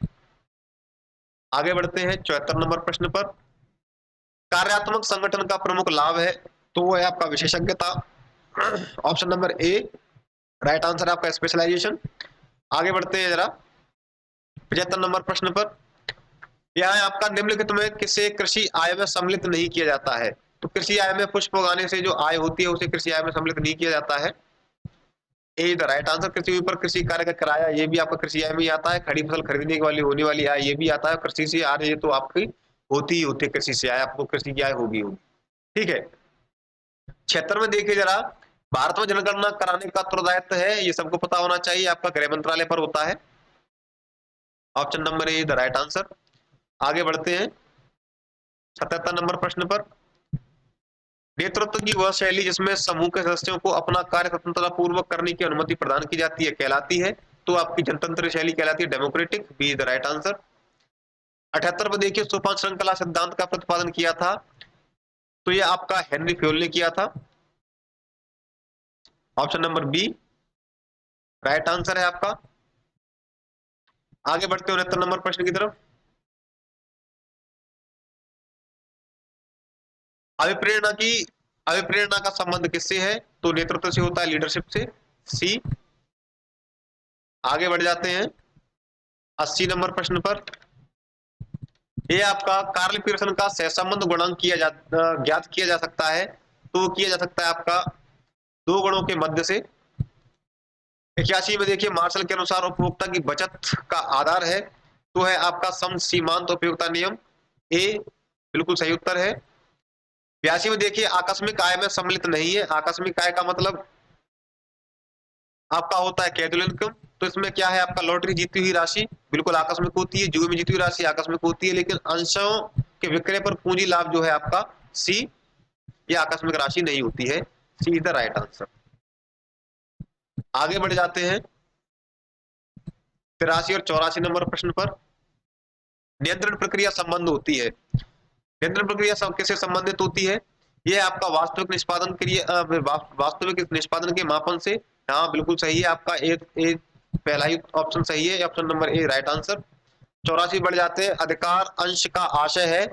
आगे बढ़ते हैं 74 नंबर प्रश्न पर। कार्यात्मक संगठन का प्रमुख लाभ है, तो वो है आपका विशेषज्ञता। ऑप्शन नंबर ए राइट आंसर आपका स्पेशलाइजेशन। आगे बढ़ते हैं जरा 75 नंबर प्रश्न पर। यह है आपका, निम्नलिखित में किसे कृषि आय में सम्मिलित नहीं किया जाता है? तो कृषि आय में पुष्प उगाने से जो आय होती है उसे कृषि आय में सम्मिलित नहीं किया जाता है। ए द राइट आंसर। कृषि पर कृषि कार्य का किराया, ये भी आपका कृषि आय में ही आता है। खड़ी फसल खरीदने के वाली होने वाली आय, ये भी आता है। कृषि से आ रही है तो आपकी होती ही होती है कृषि से आय, आपको कृषि की आय होगी होगी। ठीक है, 76 में देखिए जरा, भारत में जनगणना कराने का उत्तरदायित्व है, ये सबको पता होना चाहिए, आपका गृह मंत्रालय पर होता है। Option number A the right answer. आगे बढ़ते हैं 77 नंबर प्रश्न पर। नेतृत्व की वह शैली जिसमें समूह के सदस्यों को अपना कार्य स्वतंत्रता पूर्वक करने की अनुमति प्रदान की जाती है, कहलाती है, तो आपकी जनतंत्र शैली कहलाती है, democratic. Be the right answer. 78 में देखिए, सोपान श्रृंखला सिद्धांत का प्रतिपादन किया था, तो यह आपका हेनरी फ्योल ने किया था। Option number B right answer है आपका। आगे बढ़ते हैं 69 नंबर प्रश्न की तरफ। अभिप्रेरणा का संबंध किससे है? तो नेतृत्व से होता है, लीडरशिप से। सी। आगे बढ़ जाते हैं 80 नंबर प्रश्न पर। यह आपका कार्ल पीयरसन का सहसंबंध गुणांक ज्ञात किया जा सकता है, तो किया जा सकता है आपका दो गुणों के मध्य से। 81 में देखिए, मार्शल के अनुसार उपभोक्ता की बचत का आधार है, तो है आपका सम सीमांत उपयोगिता नियम। ए बिल्कुल सही उत्तर है। 82 में देखिए, आकस्मिक आय में सम्मिलित नहीं है। आकस्मिक आय का मतलब आपका होता है कैजुअल इनकम, तो इसमें क्या है आपका लॉटरी जीती हुई राशि बिल्कुल आकस्मिक होती है, जुए में जीती हुई राशि आकस्मिक होती है, लेकिन अंशों के विक्रय पर पूंजी लाभ जो है आपका सी, ये आकस्मिक राशि नहीं होती है। सी इज द राइट आंसर। आगे बढ़ जाते हैं 83 और 84 नंबर प्रश्न पर। नियंत्रण प्रक्रिया संबंध होती है, नियंत्रण प्रक्रिया किससे संबंधित होती है? ये आपका वास्तविक निष्पादन के लिए वास्तविक निष्पादन के मापन से। हाँ बिल्कुल सही है आपका, ए पहला ही ऑप्शन सही है, ऑप्शन नंबर ए राइट आंसर। 84 बढ़ जाते हैं, अधिकार अंश का आशय है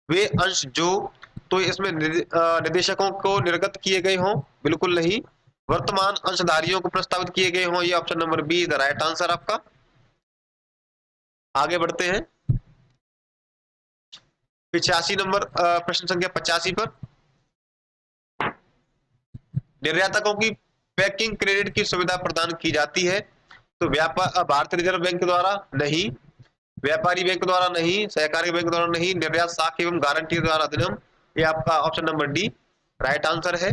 वे अंश जो, तो इसमें निदेशकों को निर्गत किए गए हों, बिल्कुल नहीं। वर्तमान अंशधारियों को प्रस्तावित किए गए हों, ये option number be the right answer आपका। आगे बढ़ते हैं 85 नंबर प्रश्न संख्या 85 पर। निर्यातकों की पैकिंग क्रेडिट की सुविधा प्रदान की जाती है, तो व्यापार भारतीय रिजर्व बैंक द्वारा नहीं, व्यापारी बैंक द्वारा नहीं, सहकारी बैंक द्वारा नहीं, निर्यात साख एवं गारंटी द्वारा अधिनियम, ये आपका option number D right answer है।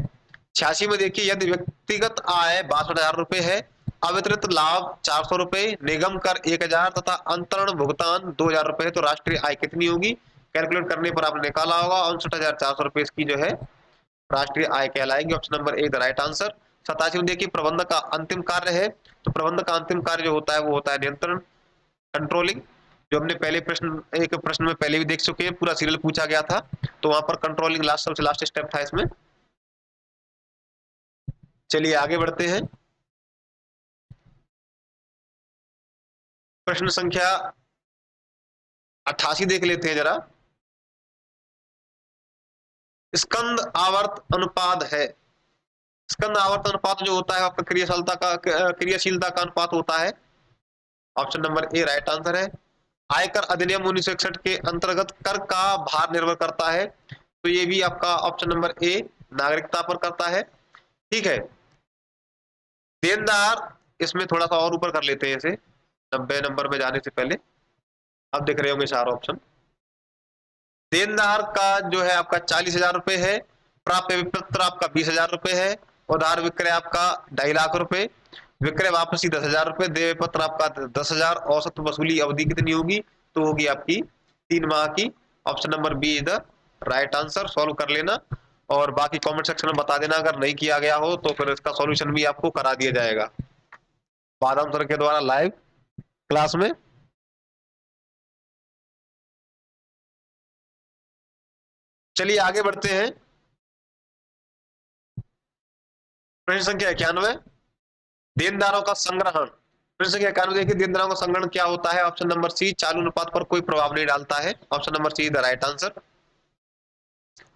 86 में देखिए, यदि व्यक्तिगत आय 62,000 रुपए है, अवितरित लाभ 400 रुपए, निगम कर 1,000 तथा अंतरण भुगतान 2,000 रुपए है, तो राष्ट्रीय आय कितनी होगी? कैलकुलेट करने पर आपने निकाला होगा 59,400 रुपए इसकी जो है राष्ट्रीय आय कहलाएगी, option number A the right answer. 87 में देखिए, प्रबंधक का अंतिम कार्य है, तो प्रबंधक का अंतिम कार्य जो होता है वो होता है नियंत्रण, कंट्रोलिंग, जो हमने पहले प्रश्न एक प्रश्न में पहले भी देख चुके हैं, पूरा सीरियल पूछा गया था, तो वहां पर कंट्रोलिंग लास्ट सबसे लास्ट स्टेप था इसमें। चलिए आगे बढ़ते हैं, प्रश्न संख्या 88 देख लेते हैं जरा। स्कंद आवर्त अनुपात है, स्कंद आवर्त अनुपात जो होता है आपका क्रियाशीलता का अनुपात होता है, ऑप्शन नंबर ए राइट आंसर है। आयकर अधिनियम 1961 के अंतर्गत कर का भार निर्भर करता है, तो ये भी आपका ऑप्शन नंबर ए नागरिकता पर करता है। ठीक है, देनदार, इसमें थोड़ा सा और ऊपर कर लेते हैं इसे 90 नंबर में जाने से पहले, अब दिख रहे होंगे चार ऑप्शन। देनदार का जो है आपका 40,000 रुपए है, प्राप्य विपत्र आपका 20,000 रुपए है, उधार विक्रय आपका 2.5 लाख रुपए, विक्रय वापसी 10,000 रुपए, देय पत्र आपका 10,000, औसत वसूली अवधि कितनी होगी? तो होगी आपकी 3 माह की, option number B is the right answer. Solve कर लेना और बाकी कमेंट सेक्शन में बता देना अगर नहीं किया गया हो, तो फिर इसका सॉल्यूशन भी आपको करा दिया जाएगा बादाम सर के द्वारा लाइव क्लास में। चलिए आगे बढ़ते हैं, प्रश्न संख्या 91, देनदारों का संग्रहण। प्रश्न संख्या 91 देखिए, देनदारों का संग्रहण क्या होता है? ऑप्शन नंबर सी चालू अनुपात पर कोई प्रभाव नहीं डालता है, option number C the right answer.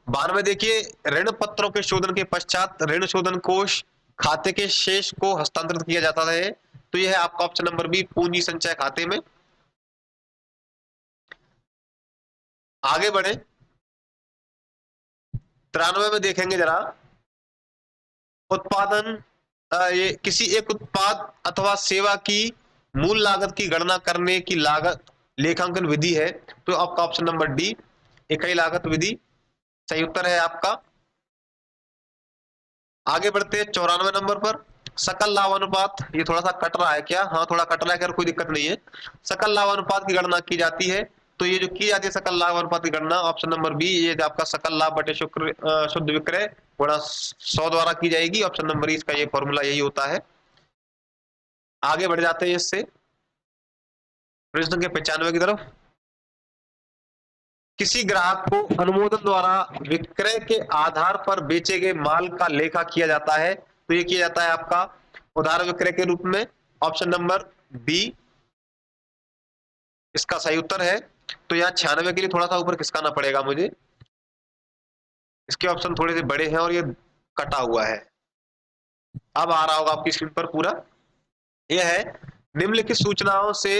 92 देखिए, ऋण पत्रों के शोधन के पश्चात ऋण शोधन कोष खाते के शेष को हस्तांतरित किया जाता है, तो यह है आपका ऑप्शन नंबर बी पूंजी संचय खाते में। आगे बढ़े 93 में देखेंगे जरा, उत्पादन ये किसी एक उत्पाद अथवा सेवा की मूल लागत की गणना करने की लागत लेखांकन विधि है, तो आपका ऑप्शन नंबर डी इकाई लागत विधि सही उत्तर है आपका। आगे बढ़ते हैं 94 नंबर पर, सकल लाभ अनुपात, ये थोड़ा सा कट रहा है क्या? हाँ थोड़ा कट रहा है, खैर कोई दिक्कत नहीं है। सकल लाभ अनुपात की गणना की जाती है, तो ये जो की जाती है सकल लाभ अनुपात की गणना, ऑप्शन नंबर बी ये आपका सकल लाभ बटे शुद्ध विक्रय गुणा 100 द्वारा की जाएगी, ऑप्शन नंबर ई इसका ये फॉर्मूला यही होता है। आगे बढ़ जाते हैं इससे प्रश्न के 95 की तरफ। किसी ग्राहक को अनुमोदन द्वारा विक्रय के आधार पर बेचे गए माल का लेखा किया जाता है, तो ये किया जाता है आपका उधार विक्रय के रूप में, ऑप्शन नंबर बी इसका सही उत्तर है। तो यहाँ 96 के लिए थोड़ा सा ऊपर खिसकाना पड़ेगा मुझे, इसके ऑप्शन थोड़े से बड़े हैं और ये कटा हुआ है। अब आ रहा होगा आपकी स्क्रीन पर पूरा, यह है निम्नलिखित सूचनाओं से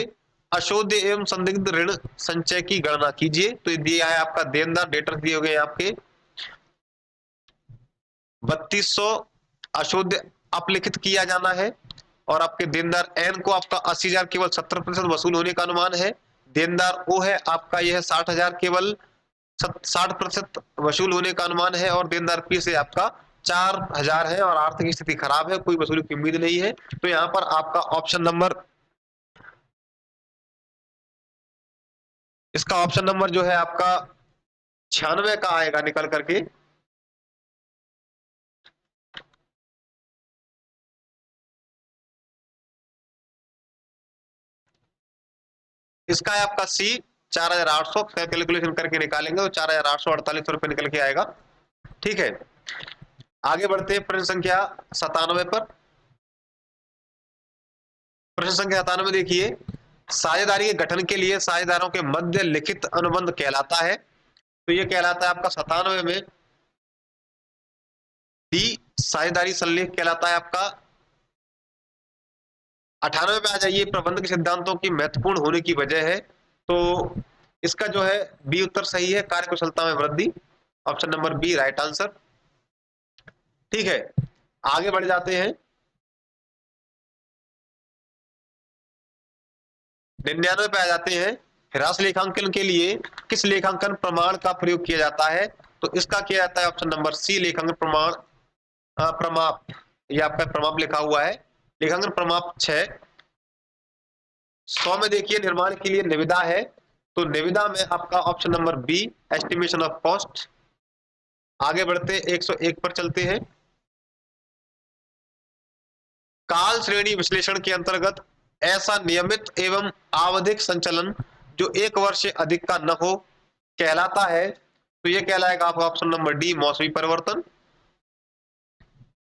अशोध्य एवं संदिग्ध ऋण संचय की गणना कीजिए, तो दिया है आपका देनदार डेटर दिए गए आपके 3200 अशोध्य अपलिखित किया जाना है, और आपके देनदार एन को आपका 80,000 केवल 70% वसूल होने का अनुमान है। देनदार ओ है आपका यह 60,000 केवल 60% वसूल होने का अनुमान है, और देनदार पी से आपका 4,000 है और आर्थिक स्थिति खराब है, कोई वसूली की उम्मीद नहीं है, तो यहाँ पर आपका ऑप्शन नंबर, इसका ऑप्शन नंबर जो है आपका 96 का आएगा निकल करके। इसका है आपका सी 4,800 कैलकुलेशन करके निकालेंगे तो 4,848 रुपए निकल के आएगा। ठीक है, आगे बढ़ते हैं प्रश्न संख्या 97 पर। प्रश्न संख्या 97 देखिए, साझेदारी के गठन के लिए साझेदारों के मध्य लिखित अनुबंध कहलाता है। तो ये कहलाता है आपका 97 में डी साझेदारी संलेख कहलाता है आपका। 98 पे आ जाइए, प्रबंध के सिद्धांतों की महत्वपूर्ण होने की वजह है। तो इसका जो है बी उत्तर सही है, कार्यकुशलता में वृद्धि, option number B right answer. ठीक है, आगे बढ़ जाते हैं। 99 पे आ जाते हैं, ह्रास लेखांकन के लिए किस लेखांकन प्रमाण का प्रयोग किया जाता है? तो इसका किया जाता है ऑप्शन नंबर सी लेखांकन प्रमाण प्रमाप। ये आपका प्रमाप लिखा हुआ है, लेखांकन प्रमाप 6। 100 में देखिए निर्माण के लिए निविदा है, तो निविदा में आपका option number B estimation of cost. आगे बढ़ते 101 पर चलते हैं। काल श्रेणी विश्लेषण के अंतर्गत ऐसा नियमित एवं आवधिक संचलन जो 1 वर्ष से अधिक का न हो कहलाता है। तो यह कहलाएगा आपका ऑप्शन नंबर डी मौसमी परिवर्तन,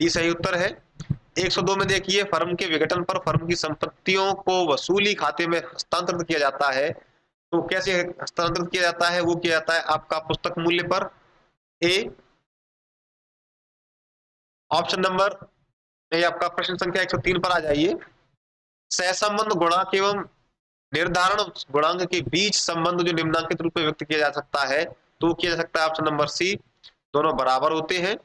ये सही उत्तर है। 102 में देखिए, फर्म के विघटन पर फर्म की संपत्तियों को वसूली खाते में हस्तांतरित किया जाता है। तो कैसे हस्तांतरित किया जाता है? वो किया जाता है आपका पुस्तक मूल्य पर, ए। ऑप्शन नंबर ये आपका प्रश्न संख्या 103 पर आ जाइए, सहसंबंध गुणांक एवं निर्धारण गुणांक के बीच संबंध जो निम्नांकित रूप में व्यक्त किया जा सकता है, तो किया जा सकता है ऑप्शन नंबर सी, दोनों बराबर होते हैं।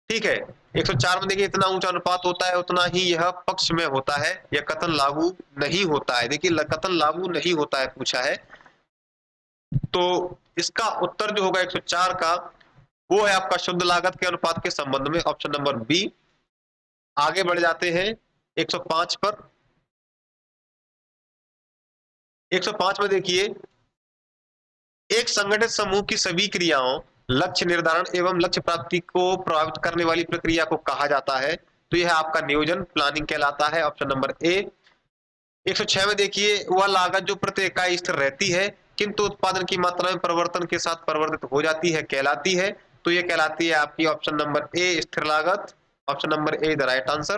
ठीक है, 104 में देखिए, इतना ऊंचा अनुपात होता है उतना ही यह पक्ष में होता है, यह कथन लागू नहीं होता है। देखिए कथन लागू नहीं होता है पूछा है, तो इसका उत्तर जो होगा 104 का, वो है आपका शुद्ध लागत के अनुपात के संबंध में, ऑप्शन नंबर बी। आगे बढ़ जाते हैं 105 पर। 105 में देखिए, एक संगठित समूह की सभी क्रियाओं, लक्ष्य निर्धारण एवं लक्ष्य प्राप्ति को प्रभावित करने वाली प्रक्रिया को कहा जाता है। तो यह आपका नियोजन प्लानिंग कहलाता है, ऑप्शन नंबर ए। 106 में देखिए, वह लागत जो प्रति इकाई स्थिर रहती है किंतु उत्पादन की मात्रा में परिवर्तन के साथ परिवर्तित हो जाती है कहलाती है। तो यह कहलाती है आपकी ऑप्शन नंबर ए स्थिर लागत, option number A the right answer.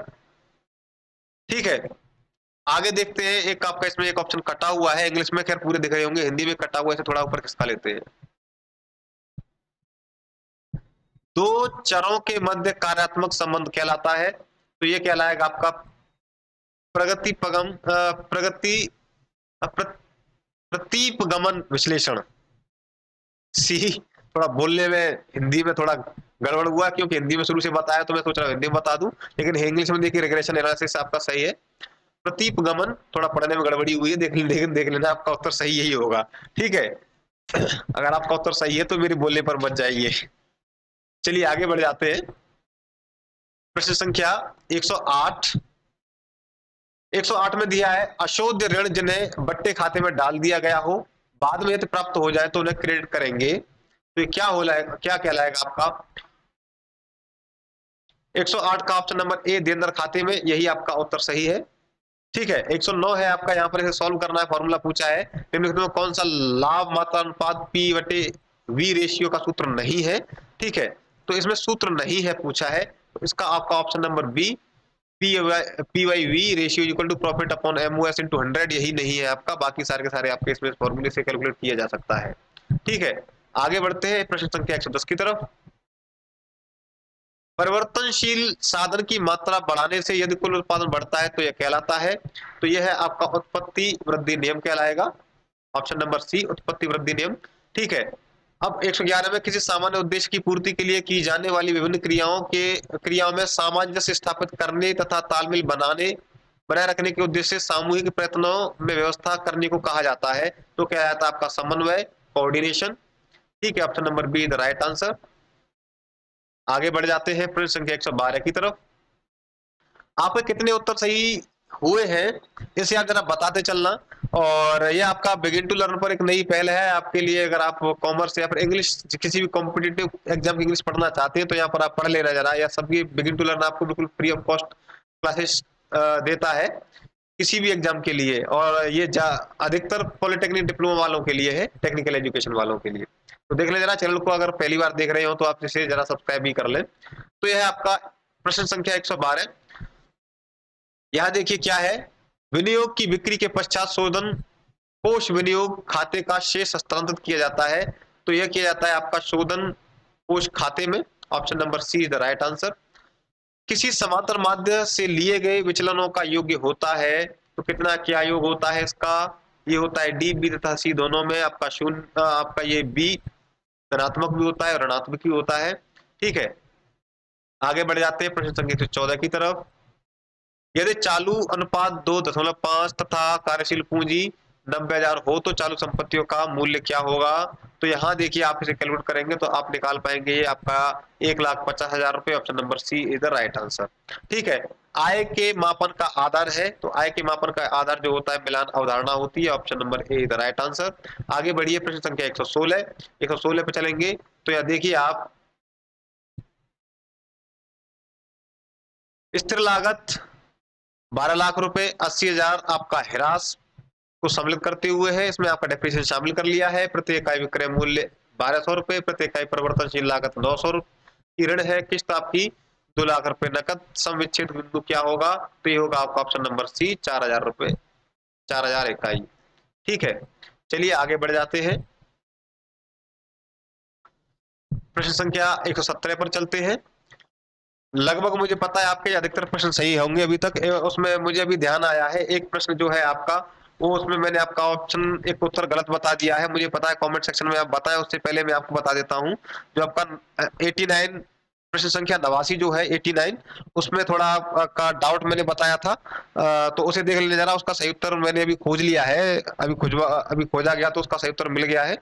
ठीक है, आगे देखते हैं, एक आपका इसमें एक ऑप्शन कटा हुआ है, इंग्लिश में खैर पूरे दिख रहे होंगे, हिंदी में कटा हुआ है, थोड़ा ऊपर खिसका लेते हैं। दो चरों के मध्य कार्यात्मक संबंध कहलाता है। तो ये कहलाएगा आपका प्रतीपगमन विश्लेषण, सी। थोड़ा बोलने में हिंदी में थोड़ा गड़बड़ हुआ, क्योंकि हिंदी में शुरू से बताया तो मैं सोच रहा हूँ हिंदी में बता दूं, लेकिन इंग्लिश में देखिए रिग्रेशन एनालिसिस आपका सही है। प्रतीपगमन, थोड़ा पढ़ने में गड़बड़ी हुई है, देख लेना, आपका उत्तर सही यही होगा। ठीक है, अगर आपका उत्तर सही है तो मेरे बोलने पर मत जाइए। चलिए आगे बढ़ जाते हैं। प्रश्न संख्या 108। 108 में दिया है, अशोध ऋण जिन्हें बट्टे खाते में डाल दिया गया हो, बाद में यदि प्राप्त हो जाए तो उन्हें क्रेडिट करेंगे। तो ये क्या कहलाएगा आपका? 108 का ऑप्शन नंबर ए देनदार खाते में, यही आपका उत्तर सही है। ठीक है, 109 है आपका, यहाँ पर इसे सॉल्व करना है, फॉर्मूला पूछा है, निम्नलिखित में कौन सा लाभ मात्रा अनुपात पी बटे वी रेशियो का सूत्र नहीं है? ठीक है, तो इसमें सूत्र नहीं है पूछा है, तो इसका आपका option number B P by V ratio equal to profit upon MOS into 100, यही नहीं है आपका, बाकी सारे के सारे आपके इसमें फॉर्मूले से कैलकुलेट किया जा सकता है। ठीक है, आगे बढ़ते हैं प्रश्न संख्या 110 की तरफ। परिवर्तनशील साधन की मात्रा बढ़ाने से यदि कुल उत्पादन बढ़ता है तो यह कहलाता है। तो यह है आपका उत्पत्ति वृद्धि नियम कहलाएगा, ऑप्शन नंबर सी उत्पत्ति वृद्धि नियम। ठीक है, अब 111 में, किसी सामान्य उद्देश्य की पूर्ति के लिए की जाने वाली विभिन्न क्रियाओं में सामंजस्य स्थापित करने तथा तालमेल बनाए रखने के उद्देश्य से सामूहिक प्रयत्नों में व्यवस्था करने को कहा जाता है। तो क्या आता है आपका समन्वय, कोऑर्डिनेशन। ठीक है, option number be the right answer. आगे बढ़ जाते हैं प्रश्न संख्या 112 की तरफ। आपके कितने उत्तर सही हुए हैं इसे आप जरा बताते चलना। और ये आपका बिगिन टू लर्न पर एक नई पहल है आपके लिए, अगर आप कॉमर्स या फिर इंग्लिश किसी भी कॉम्पिटिटिव एग्जाम की इंग्लिश पढ़ना चाहते हैं तो यहाँ पर आप पढ़ लेना जरा, या सभी बिगिन टू लर्न आपको बिल्कुल फ्री ऑफ कॉस्ट क्लासेस देता है किसी भी एग्जाम के लिए, और ये अधिकतर पॉलिटेक्निक डिप्लोमा वालों के लिए है, टेक्निकल एजुकेशन वालों के लिए। तो देख लें जरा, चैनल को अगर पहली बार देख रहे हो तो आप इसे जरा सब्सक्राइब भी कर लें। तो यह है आपका प्रश्न संख्या 112। यहां देखिए क्या है, विनियोग की बिक्री के पश्चात शोधन कोष विनियोग खाते का शेष हस्तांतरित किया जाता है। तो यह किया जाता है आपका शोधन कोष खाते में। Option number C is the right answer. किसी समांतर माध्य से लिए गए विचलनों का योग्य होता है, तो कितना क्या योग होता है इसका, ये होता है डी, बी तथा सी दोनों में आपका शून्य, आपका ये बी धनात्मक भी होता है और ऋणात्मक भी होता है। ठीक है, आगे बढ़ जाते हैं प्रश्न संख्या 14 की तरफ। यदि चालू अनुपात 2.5 तथा कार्यशील पूंजी 90,000 हो तो चालू संपत्तियों का मूल्य क्या होगा। तो यहाँ देखिए आप इसे कैलकुलेट करेंगे तो आप निकाल पाएंगे ये आपका 1,50,000 रुपए। Option number C is the right answer. ठीक है, आय के मापन का आधार है, तो आय के मापन का आधार जो होता है मिलान अवधारणा होती है। Option number A is the right answer. आगे बढ़िए प्रश्न संख्या 116 पे चलेंगे। तो यह देखिए आप, स्थिर लागत 12 लाख रुपए, 80,000 आपका ह्रास को सम्मिलित करते हुए है, इसमें आपका डेप्रिसिएशन शामिल कर लिया है। प्रति इकाई विक्रय मूल्य 1,200 रुपए, प्रति इकाई परिवर्तनशील लागत 900 की ऋण है, किस्त आपकी 2 लाख रुपए नकद। सम विच्छेद बिंदु क्या होगा, तो ये होगा आपका ऑप्शन नंबर सी 4,000 रुपए, 4,000 इकाई। ठीक है, चलिए आगे बढ़ जाते हैं, प्रश्न संख्या 117 पर चलते हैं। लगभग मुझे पता है आपके अधिकतर प्रश्न सही होंगे अभी तक। उसमें मुझे अभी ध्यान आया है एक प्रश्न जो है आपका, वो उसमें मैंने आपका ऑप्शन एक उत्तर गलत बता दिया है। मुझे पता है कमेंट सेक्शन में आप बताएं, उससे पहले मैं आपको बता देता हूं। जो आपका 89 प्रश्न संख्या 89 जो है 89, उसमें थोड़ा का डाउट मैंने बताया था, तो उसे देख लेने जरा। उसका सही उत्तर मैंने अभी खोज लिया है, अभी खोजा गया तो उसका सही उत्तर मिल गया है,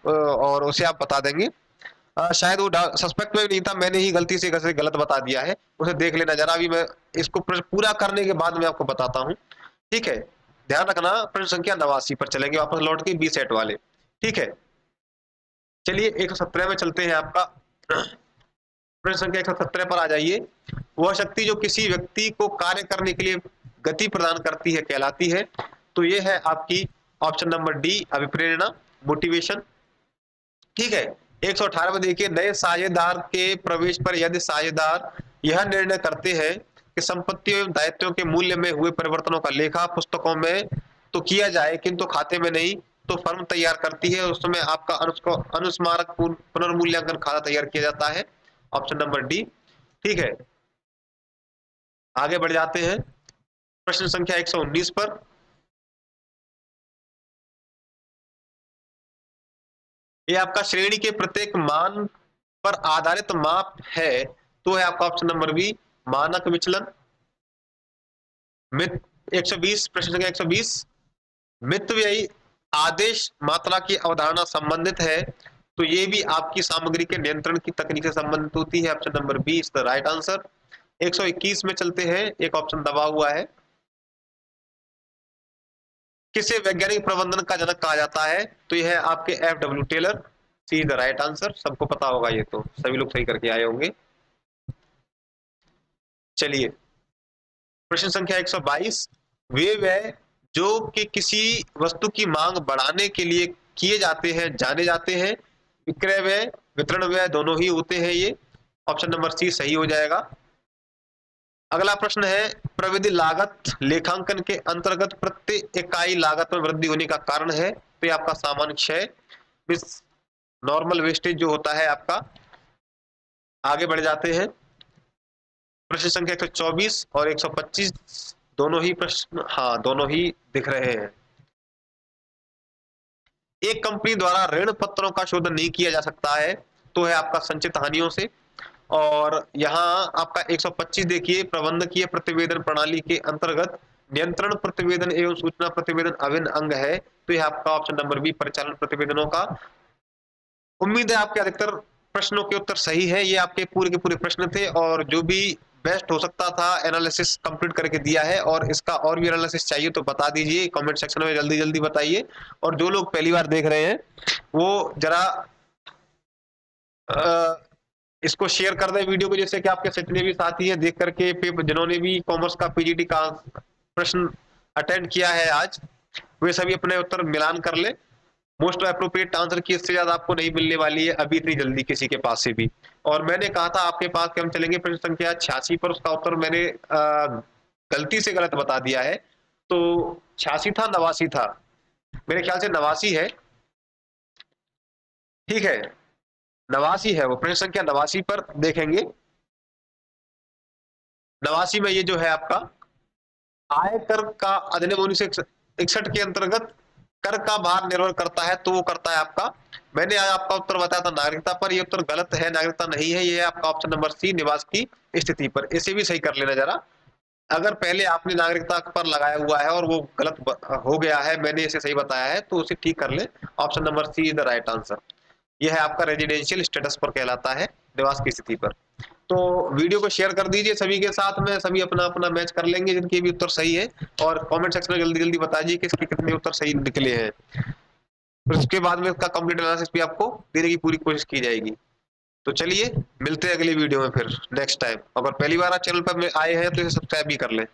और उसे आप बता देंगे। शायद वो सस्पेक्ट में नहीं था, मैंने ही गलती से गलत बता दिया है, उसे देख लेना जरा। अभी मैं इसको पूरा करने के बाद मैं आपको बताता हूँ। ठीक है, ध्यान रखना। प्रश्न संख्या 89 पर चलेंगे वापस लौट के, बी सेट वाले। ठीक है, चलिए 117 में चलते हैं आपका। प्रश्न संख्या 117 पर आ जाइए। वह शक्ति जो किसी व्यक्ति को कार्य करने के लिए गति प्रदान करती है कहलाती है। तो ये है आपकी ऑप्शन नंबर डी, अभिप्रेरणा, मोटिवेशन। ठीक है, 118 में देखिए, नए साझेदार के प्रवेश पर यदि साझेदार यह निर्णय करते हैं कि संपत्तियों एवं दायित्वों के मूल्य में हुए परिवर्तनों का लेखा पुस्तकों में तो किया जाए किंतु खाते में नहीं, तो फर्म तैयार करती है, उस समय आपका अनुस्मारक पुनर्मूल्यांकन खाता तैयार किया जाता है। Option number D. ठीक है, आगे बढ़ जाते हैं प्रश्न संख्या 119 पर। ये आपका श्रेणी के प्रत्येक मान पर आधारित माप है, तो है आपका ऑप्शन नंबर बी, मानक विचलन। मित 120 प्रश्न संख्या 120, मितव्ययी आदेश मात्रा की अवधारणा संबंधित है, तो ये भी आपकी सामग्री के नियंत्रण की तकनीक से संबंधित होती है। Option number B is the right answer. 121 में चलते हैं, एक ऑप्शन दबा हुआ है। किसे वैज्ञानिक प्रबंधन का जनक कहा जाता है, तो यह है आपके F W. Taylor. C is the right answer. सबको पता होगा, ये तो सभी लोग सही करके आए होंगे। चलिए प्रश्न संख्या 122, वे व्यय जो कि किसी वस्तु की मांग बढ़ाने के लिए किए जाते हैं जाने जाते हैं। विक्रय व्यय, वितरण व्यय दोनों ही होते हैं ये। ऑप्शन नंबर सी सही हो जाएगा। अगला प्रश्न है, प्रविधि लागत लेखांकन के अंतर्गत प्रति इकाई लागत में वृद्धि होने का कारण है, तो ये आपका सामान्य क्षय, नॉर्मल वेस्टेज जो होता है आपका। आगे बढ़ जाते हैं, प्रश्न संख्या 124 और 125 दोनों ही प्रश्न, हाँ दोनों ही दिख रहे हैं। एक कंपनी द्वारा ऋण पत्रों का शोधन नहीं किया जा सकता है, तो है आपका संचित हानियों से। और यहाँ आपका 125 देखिए, प्रबंधकीय प्रतिवेदन प्रणाली के अंतर्गत नियंत्रण प्रतिवेदन एवं सूचना प्रतिवेदन अभिन्न अंग है, तो यह आपका ऑप्शन नंबर बी, परिचालन प्रतिवेदनों का। उम्मीद है आपके अधिकतर प्रश्नों के उत्तर सही है। ये आपके पूरे के पूरे प्रश्न थे, और जो भी बेस्ट हो सकता था एनालिसिस कंप्लीट करके दिया है। और इसका और भी एनालिसिस चाहिए तो बता दीजिए कमेंट सेक्शन में, जल्दी जल्दी बताइए। और जो लोग पहली बार देख रहे हैं वो जरा इसको शेयर कर दें वीडियो को, जैसे कि आपके जितने भी साथी हैं देख करके, जिन्होंने भी कॉमर्स का पीजीटी का प्रश्न अटेंड किया है आज, वे सभी अपने उत्तर मिलान कर ले। मोस्ट अप्रोप्रिएट आंसर की इससे ज्यादा आपको नहीं मिलने वाली है अभी इतनी जल्दी किसी के पास से भी। और मैंने कहा था आपके पास कि हम चलेंगे प्रश्न संख्या 86 पर, उसका उत्तर मैंने गलती से गलत बता दिया है। तो 86 था, 89 था, मेरे ख्याल से 89 है। ठीक है, 89 है वो, प्रश्न संख्या 89 पर देखेंगे। 89 में ये जो है आपका आयकर का अधिनियम 1961 के अंतर्गत कर का भार निर्भर करता है, तो वो करता है आपका, मैंने आज आपका उत्तर बताया था नागरिकता पर, ये उत्तर गलत है, नागरिकता नहीं है, ये है आपका ऑप्शन नंबर सी, निवास की स्थिति पर। इसे भी सही कर लेना जरा। अगर पहले आपने नागरिकता पर लगाया हुआ है और वो गलत हो गया है, मैंने इसे सही बताया है, तो उसे ठीक कर ले। Option number C is the right answer. यह है आपका रेजिडेंशियल स्टेटस पर कहलाता है, निवास की स्थिति पर। तो वीडियो को शेयर कर दीजिए सभी के साथ में, सभी अपना अपना मैच कर लेंगे जिनके भी उत्तर सही है, और कमेंट सेक्शन में जल्दी जल्दी बताइए कि इसके कितने उत्तर सही निकले हैं। फिर उसके बाद में इसका कंप्लीट एनालिसिस भी आपको देने की पूरी कोशिश की जाएगी। तो चलिए मिलते हैं अगली वीडियो में फिर नेक्स्ट टाइम। अगर पहली बार आप चैनल पर आए हैं तो इसे सब्सक्राइब भी कर लें।